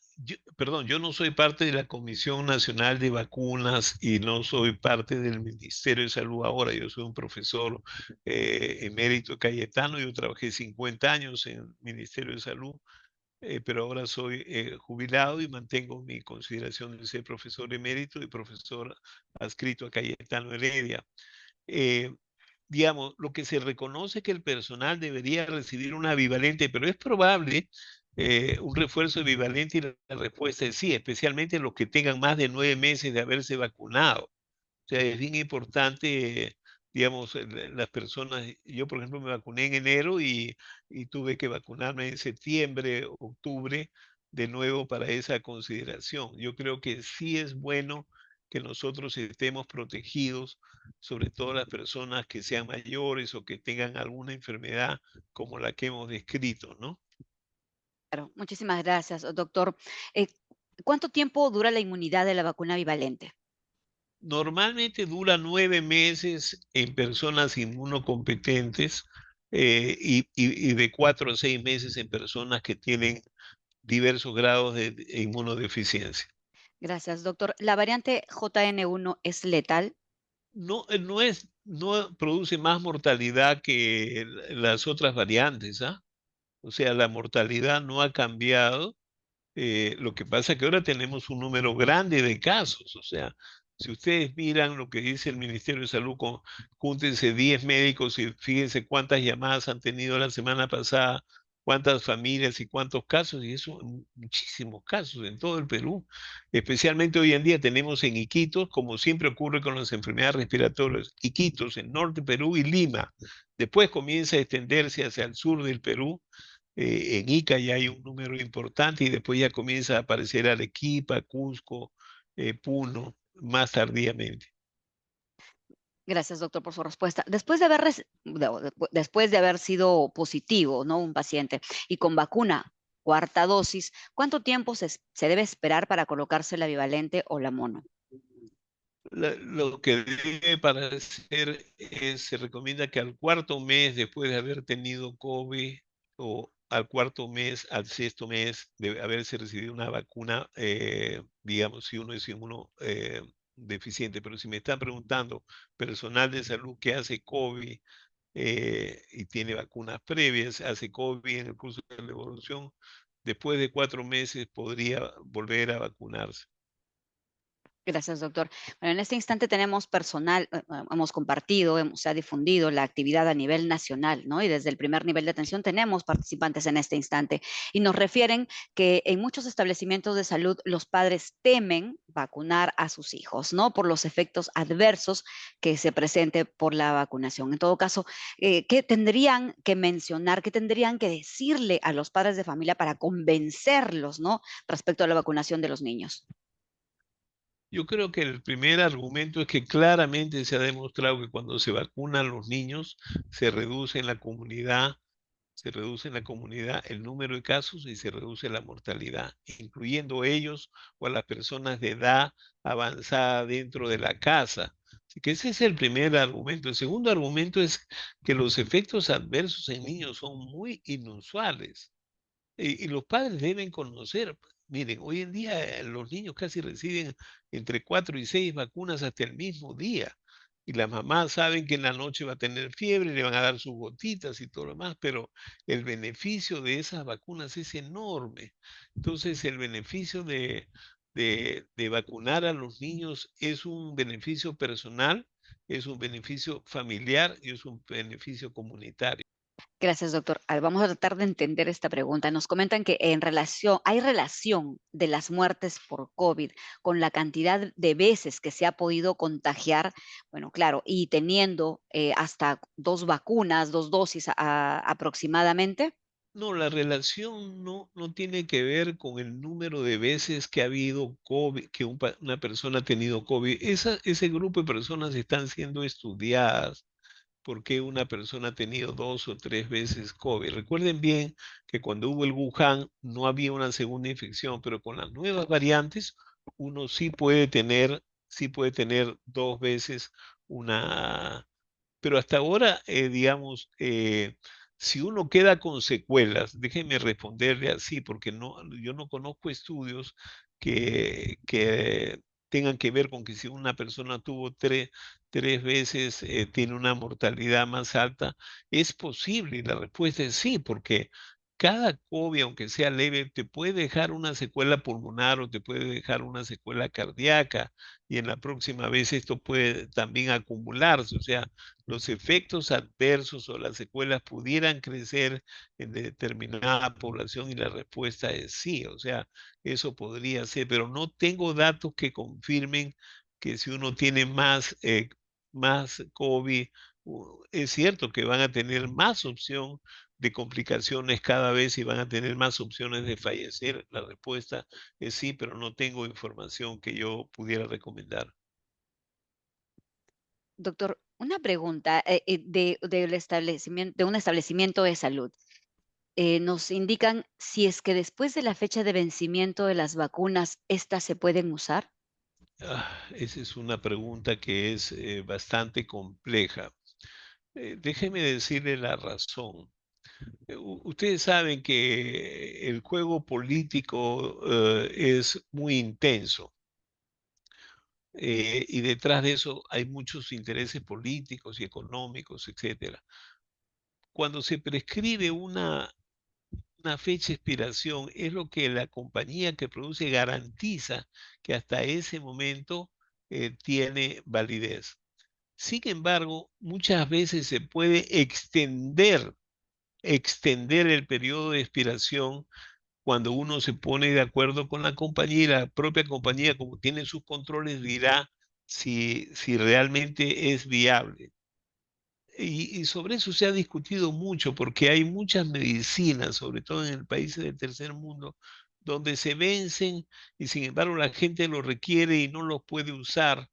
perdón, yo no soy parte de la Comisión Nacional de Vacunas y no soy parte del Ministerio de Salud ahora. Yo soy un profesor emérito Cayetano. Yo trabajé 50 años en el Ministerio de Salud, pero ahora soy jubilado y mantengo mi consideración de ser profesor emérito y profesor adscrito a Cayetano Heredia. Eh, digamos, lo que se reconoce es que el personal debería recibir una bivalente, pero es probable un refuerzo bivalente y la respuesta es sí, especialmente los que tengan más de 9 meses de haberse vacunado. O sea, es bien importante, digamos, las personas, yo por ejemplo me vacuné en enero y tuve que vacunarme en septiembre, octubre, de nuevo para esa consideración. Yo creo que sí es bueno que nosotros estemos protegidos, sobre todo las personas que sean mayores o que tengan alguna enfermedad como la que hemos descrito, ¿no? Claro, muchísimas gracias, doctor. Eh, ¿Cuánto tiempo dura la inmunidad de la vacuna bivalente? Normalmente dura 9 meses en personas inmunocompetentes y de 4 a 6 meses en personas que tienen diversos grados de inmunodeficiencia. Gracias, doctor. ¿La variante JN1 es letal? No, no produce más mortalidad que las otras variantes, ¿ah? O sea, la mortalidad no ha cambiado. Lo que pasa es que ahora tenemos un número grande de casos, o sea, Si ustedes miran lo que dice el Ministerio de Salud, júntense 10 médicos y fíjense cuántas llamadas han tenido la semana pasada, cuántas familias y cuántos casos, y eso, muchísimos casos en todo el Perú. Especialmente hoy en día tenemos en Iquitos, como siempre ocurre con las enfermedades respiratorias, Iquitos, en norte Perú y Lima. Después comienza a extenderse hacia el sur del Perú. En Ica ya hay un número importante y después ya comienza a aparecer Arequipa, Cusco, Puno, más tardíamente. Gracias, doctor, por su respuesta. Después de haber sido positivo, ¿no? Un paciente y con vacuna, cuarta dosis, ¿cuánto tiempo se debe esperar para colocarse la bivalente o la mono? Lo que debe parecer es, se recomienda que al cuarto mes después de haber tenido COVID o al cuarto mes, al sexto mes de haberse recibido una vacuna, digamos, si uno es inmuno deficiente. Pero si me están preguntando, personal de salud que hace COVID y tiene vacunas previas, hace COVID en el curso de la evolución, después de 4 meses podría volver a vacunarse. Gracias, doctor. Bueno, en este instante tenemos personal, hemos compartido, se ha difundido la actividad a nivel nacional, ¿no? Y desde el primer nivel de atención tenemos participantes en este instante. Y nos refieren que en muchos establecimientos de salud los padres temen vacunar a sus hijos, ¿no? Por los efectos adversos que se presente por la vacunación. En todo caso, ¿qué tendrían que mencionar, qué tendrían que decirle a los padres de familia para convencerlos, ¿no? Respecto a la vacunación de los niños? Yo creo que el primer argumento es que claramente se ha demostrado que cuando se vacunan los niños se reduce en la comunidad el número de casos y se reduce la mortalidad, incluyendo ellos o a las personas de edad avanzada dentro de la casa. Así que ese es el primer argumento. El segundo argumento es que los efectos adversos en niños son muy inusuales. Y los padres deben conocer, miren, hoy en día los niños casi reciben entre 4 y 6 vacunas hasta el mismo día. Y las mamás saben que en la noche va a tener fiebre, le van a dar sus gotitas y todo lo demás, pero el beneficio de esas vacunas es enorme. Entonces, el beneficio de vacunar a los niños es un beneficio personal, es un beneficio familiar y es un beneficio comunitario. Gracias, doctor. Vamos a tratar de entender esta pregunta. Nos comentan que hay relación de las muertes por COVID con la cantidad de veces que se ha podido contagiar, bueno, claro, y teniendo hasta 2 vacunas, 2 dosis aproximadamente. No, la relación no tiene que ver con el número de veces que ha habido COVID, que una persona ha tenido COVID. Ese grupo de personas están siendo estudiadas porque una persona ha tenido 2 o 3 veces COVID. Recuerden bien que cuando hubo el Wuhan no había una segunda infección, pero con las nuevas variantes uno sí puede tener 2 veces una, pero hasta ahora, digamos, si uno queda con secuelas, déjenme responderle así, porque yo no conozco estudios que tengan que ver con que si una persona tuvo 3 veces, tiene una mortalidad más alta. Es posible, y la respuesta es sí, porque cada COVID, aunque sea leve, te puede dejar una secuela pulmonar o te puede dejar una secuela cardíaca, y en la próxima vez esto puede también acumularse. O sea, los efectos adversos o las secuelas pudieran crecer en determinada población y la respuesta es sí, o sea, eso podría ser, pero no tengo datos que confirmen que si uno tiene más COVID, es cierto que van a tener más opción de complicaciones cada vez y van a tener más opciones de fallecer. La respuesta es sí, pero no tengo información que yo pudiera recomendar. Doctor, una pregunta de un establecimiento de salud. Nos indican si es que después de la fecha de vencimiento de las vacunas, ¿estas se pueden usar? Esa es una pregunta que es bastante compleja. Déjeme decirle la razón. Ustedes saben que el juego político es muy intenso, y detrás de eso hay muchos intereses políticos y económicos, etcétera. Cuando se prescribe una fecha de expiración, es lo que la compañía que produce garantiza que hasta ese momento tiene validez. Sin embargo, muchas veces se puede extender el periodo de expiración cuando uno se pone de acuerdo con la compañía y la propia compañía, como tiene sus controles, dirá si realmente es viable. Y sobre eso se ha discutido mucho porque hay muchas medicinas, sobre todo en el países del tercer mundo, donde se vencen y sin embargo la gente lo requiere y no los puede usar.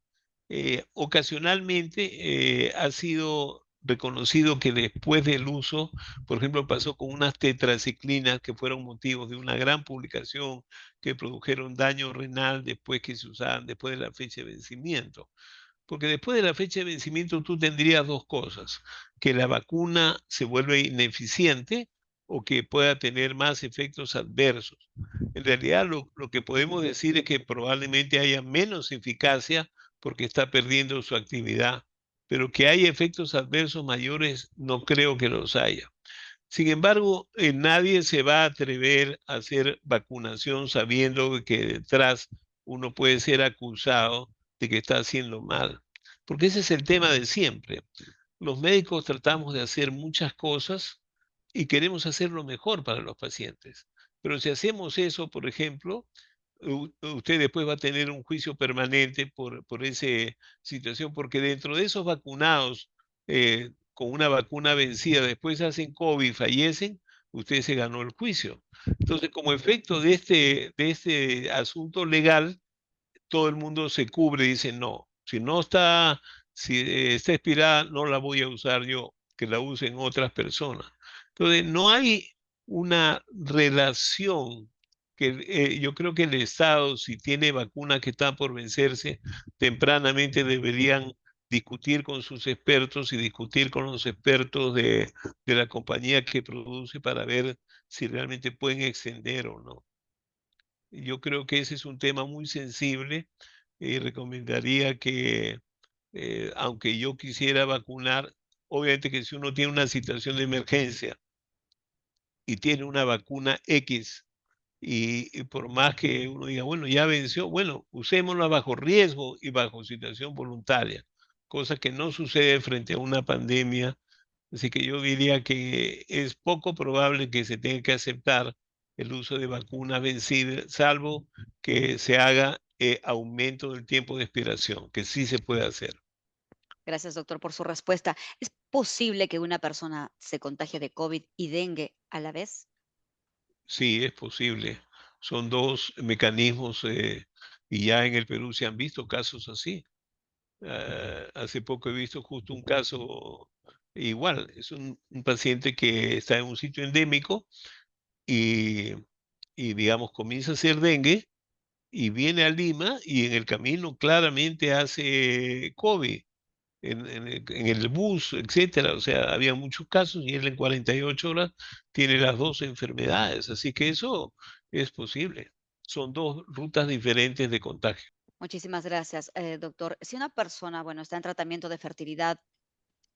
Ocasionalmente ha sido reconocido que después del uso, por ejemplo, pasó con unas tetraciclinas que fueron motivos de una gran publicación que produjeron daño renal después que se usaban después de la fecha de vencimiento. Porque después de la fecha de vencimiento tú tendrías dos cosas, que la vacuna se vuelve ineficiente o que pueda tener más efectos adversos. En realidad lo que podemos decir es que probablemente haya menos eficacia porque está perdiendo su actividad, pero que hay efectos adversos mayores, no creo que los haya. Sin embargo, nadie se va a atrever a hacer vacunación sabiendo que detrás uno puede ser acusado de que está haciendo mal. Porque ese es el tema de siempre. Los médicos tratamos de hacer muchas cosas y queremos hacer lo mejor para los pacientes. Pero si hacemos eso, por ejemplo, usted después va a tener un juicio permanente por esa situación, porque dentro de esos vacunados con una vacuna vencida, después hacen COVID, fallecen, usted se ganó el juicio. Entonces, como efecto de este asunto legal, todo el mundo se cubre y dice, no, si está expirada, no la voy a usar yo, que la usen otras personas. Entonces, no hay una relación que yo creo que el Estado, si tiene vacunas que están por vencerse, tempranamente deberían discutir con sus expertos y discutir con los expertos de la compañía que produce para ver si realmente pueden extender o no. Yo creo que ese es un tema muy sensible y recomendaría que, aunque yo quisiera vacunar, obviamente que si uno tiene una situación de emergencia y tiene una vacuna X, y por más que uno diga, bueno, ya venció, bueno, usémosla bajo riesgo y bajo situación voluntaria, cosa que no sucede frente a una pandemia. Así que yo diría que es poco probable que se tenga que aceptar el uso de vacunas vencidas, salvo que se haga aumento del tiempo de expiración, que sí se puede hacer. Gracias, doctor, por su respuesta. ¿Es posible que una persona se contagie de COVID y dengue a la vez? Sí, es posible. Son dos mecanismos y ya en el Perú se han visto casos así. Hace poco he visto justo un caso igual. Es un paciente que está en un sitio endémico y, y digamos, comienza a hacer dengue y viene a Lima y en el camino claramente hace COVID en el bus, etcétera. O sea, había muchos casos y él en 48 horas tiene las dos enfermedades. Así que eso es posible. Son dos rutas diferentes de contagio. Muchísimas gracias, doctor. Si una persona, bueno, está en tratamiento de fertilidad,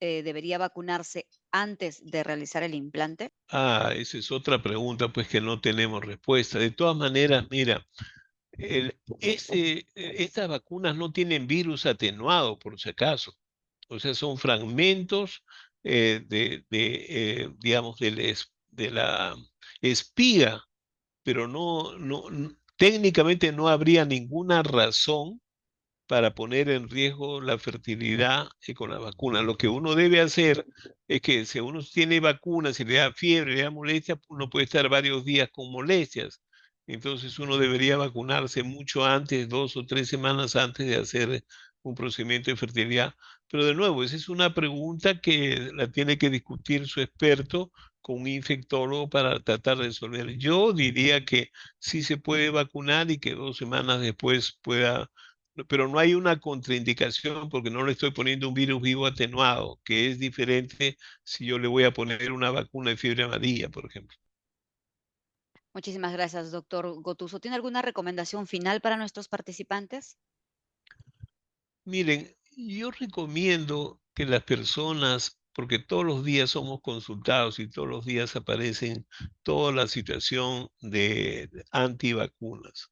¿debería vacunarse antes de realizar el implante? Ah, esa es otra pregunta, pues que no tenemos respuesta. De todas maneras, mira, estas vacunas no tienen virus atenuado, por si acaso. O sea, son fragmentos digamos, de la espiga, pero técnicamente no habría ninguna razón para poner en riesgo la fertilidad con la vacuna. Lo que uno debe hacer es que si uno tiene vacuna, si le da fiebre, le da molestia, uno puede estar varios días con molestias. Entonces uno debería vacunarse mucho antes, 2 o 3 semanas antes de hacer un procedimiento de fertilidad. Pero de nuevo, esa es una pregunta que la tiene que discutir su experto con un infectólogo para tratar de resolver. Yo diría que sí se puede vacunar y que 2 semanas después pueda, pero no hay una contraindicación porque no le estoy poniendo un virus vivo atenuado, que es diferente si yo le voy a poner una vacuna de fiebre amarilla, por ejemplo. Muchísimas gracias, doctor Gotuso. ¿Tiene alguna recomendación final para nuestros participantes? Miren, yo recomiendo que las personas, porque todos los días somos consultados y todos los días aparecen toda la situación de antivacunas.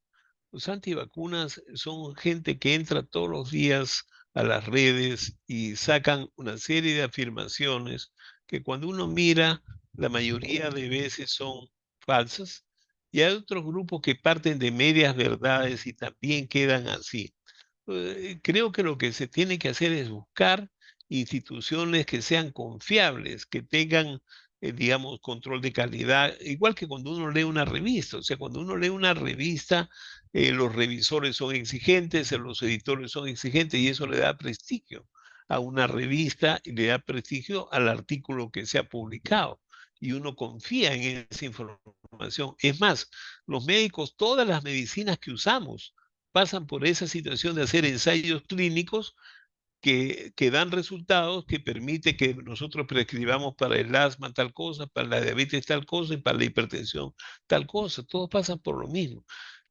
Los antivacunas son gente que entra todos los días a las redes y sacan una serie de afirmaciones que cuando uno mira, la mayoría de veces son falsas. Y hay otros grupos que parten de medias verdades y también quedan así. Creo que lo que se tiene que hacer es buscar instituciones que sean confiables, que tengan, digamos, control de calidad, igual que cuando uno lee una revista. O sea, cuando uno lee una revista, los revisores son exigentes, los editores son exigentes y eso le da prestigio a una revista y le da prestigio al artículo que se ha publicado. Y uno confía en esa información. Es más, los médicos, todas las medicinas que usamos, pasan por esa situación de hacer ensayos clínicos que dan resultados que permite que nosotros prescribamos para el asma tal cosa, para la diabetes tal cosa y para la hipertensión tal cosa. Todos pasan por lo mismo.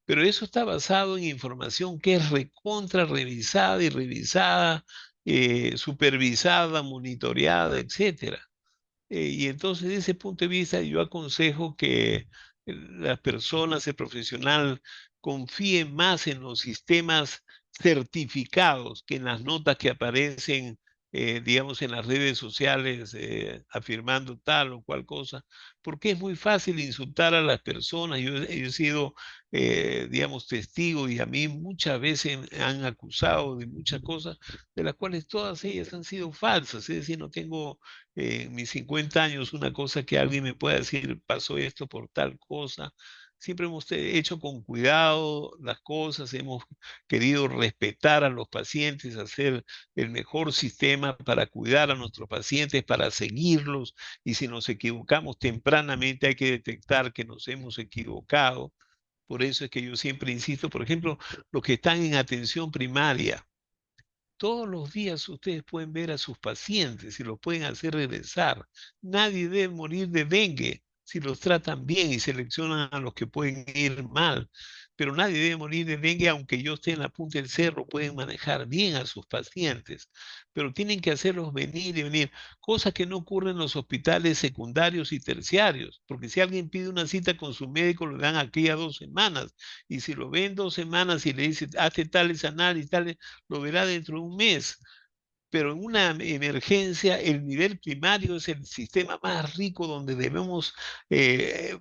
Pero eso está basado en información que es recontra revisada y revisada, supervisada, monitoreada, etcétera. Y entonces, desde ese punto de vista, yo aconsejo que las personas, el profesional, confíen más en los sistemas certificados que en las notas que aparecen, digamos, en las redes sociales, afirmando tal o cual cosa, porque es muy fácil insultar a las personas. Yo he sido, digamos, testigo y a mí muchas veces me han acusado de muchas cosas, de las cuales todas ellas han sido falsas. Es decir, no tengo en mis 50 años una cosa que alguien me pueda decir, pasó esto por tal cosa. Siempre hemos hecho con cuidado las cosas, hemos querido respetar a los pacientes, hacer el mejor sistema para cuidar a nuestros pacientes, para seguirlos, y si nos equivocamos tempranamente hay que detectar que nos hemos equivocado. Por eso es que yo siempre insisto, por ejemplo, los que están en atención primaria. Todos los días ustedes pueden ver a sus pacientes y los pueden hacer regresar. Nadie debe morir de dengue si los tratan bien y seleccionan a los que pueden ir mal. Pero nadie debe morir de dengue aunque yo esté en la punta del cerro, pueden manejar bien a sus pacientes. Pero tienen que hacerlos venir y venir, cosa que no ocurre en los hospitales secundarios y terciarios, porque si alguien pide una cita con su médico, le dan aquí a 2 semanas. Y si lo ven 2 semanas y le dicen, hazte tales análisis, tales, lo verá dentro de un mes. Pero en una emergencia, el nivel primario es el sistema más rico donde debemos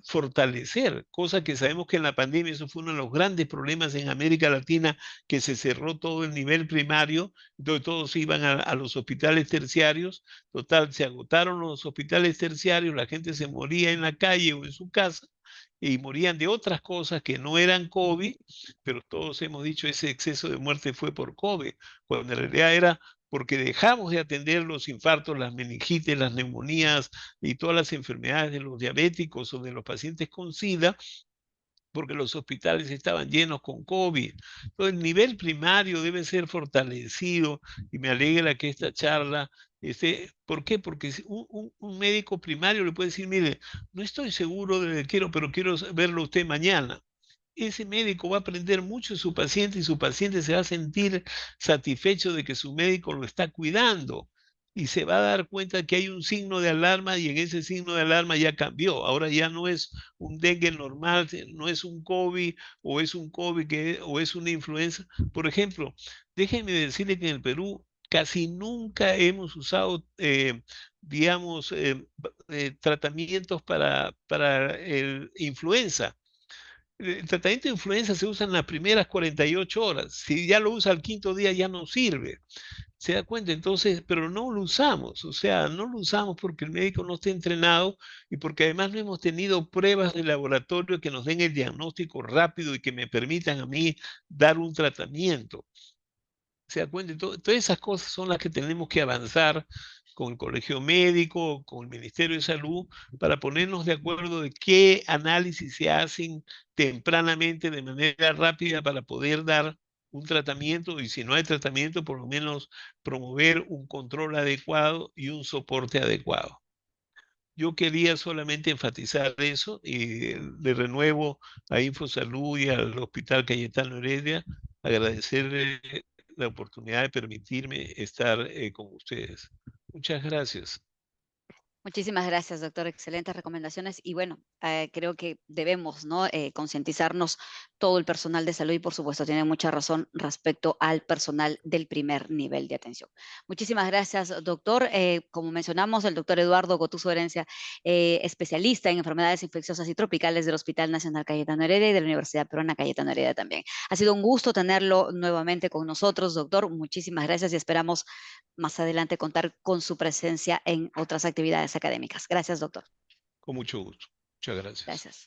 fortalecer, cosa que sabemos que en la pandemia eso fue uno de los grandes problemas en América Latina, que se cerró todo el nivel primario, entonces todos iban a los hospitales terciarios, total, se agotaron los hospitales terciarios, la gente se moría en la calle o en su casa y morían de otras cosas que no eran COVID, pero todos hemos dicho ese exceso de muerte fue por COVID, cuando en realidad era porque dejamos de atender los infartos, las meningitis, las neumonías y todas las enfermedades de los diabéticos o de los pacientes con SIDA, porque los hospitales estaban llenos con COVID. Entonces, el nivel primario debe ser fortalecido y me alegra que esta charla esté. ¿Por qué? Porque un médico primario le puede decir, mire, no estoy seguro de lo que quiero, pero quiero verlo usted mañana. Ese médico va a aprender mucho de su paciente y su paciente se va a sentir satisfecho de que su médico lo está cuidando y se va a dar cuenta que hay un signo de alarma y en ese signo de alarma ya cambió. Ahora ya no es un dengue normal, no es un COVID o es un COVID o es una influenza. Por ejemplo, déjenme decirle que en el Perú casi nunca hemos usado, digamos, tratamientos para el influenza. El tratamiento de influenza se usa en las primeras 48 horas. Si ya lo usa al quinto día, ya no sirve. ¿Se da cuenta? Entonces, pero no lo usamos. O sea, no lo usamos porque el médico no está entrenado y porque además no hemos tenido pruebas de laboratorio que nos den el diagnóstico rápido y que me permitan a mí dar un tratamiento. ¿Se da cuenta? Todas esas cosas son las que tenemos que avanzar con el colegio médico, con el Ministerio de Salud, para ponernos de acuerdo de qué análisis se hacen tempranamente, de manera rápida, para poder dar un tratamiento y si no hay tratamiento, por lo menos promover un control adecuado y un soporte adecuado. Yo quería solamente enfatizar eso y de renuevo a InfoSalud y al Hospital Cayetano Heredia, agradecerle la oportunidad de permitirme estar con ustedes. Muchas gracias. Muchísimas gracias, doctor. Excelentes recomendaciones. Y bueno, creo que debemos, ¿no? Concientizarnos todo el personal de salud y, por supuesto, tiene mucha razón respecto al personal del primer nivel de atención. Muchísimas gracias, doctor. Como mencionamos, el doctor Eduardo Gotuso Herencia, especialista en enfermedades infecciosas y tropicales del Hospital Nacional Cayetano Heredia y de la Universidad Peruana Cayetano Heredia también. Ha sido un gusto tenerlo nuevamente con nosotros, doctor. Muchísimas gracias y esperamos más adelante contar con su presencia en otras actividades académicas. Gracias, doctor. Con mucho gusto. Muchas gracias. Gracias.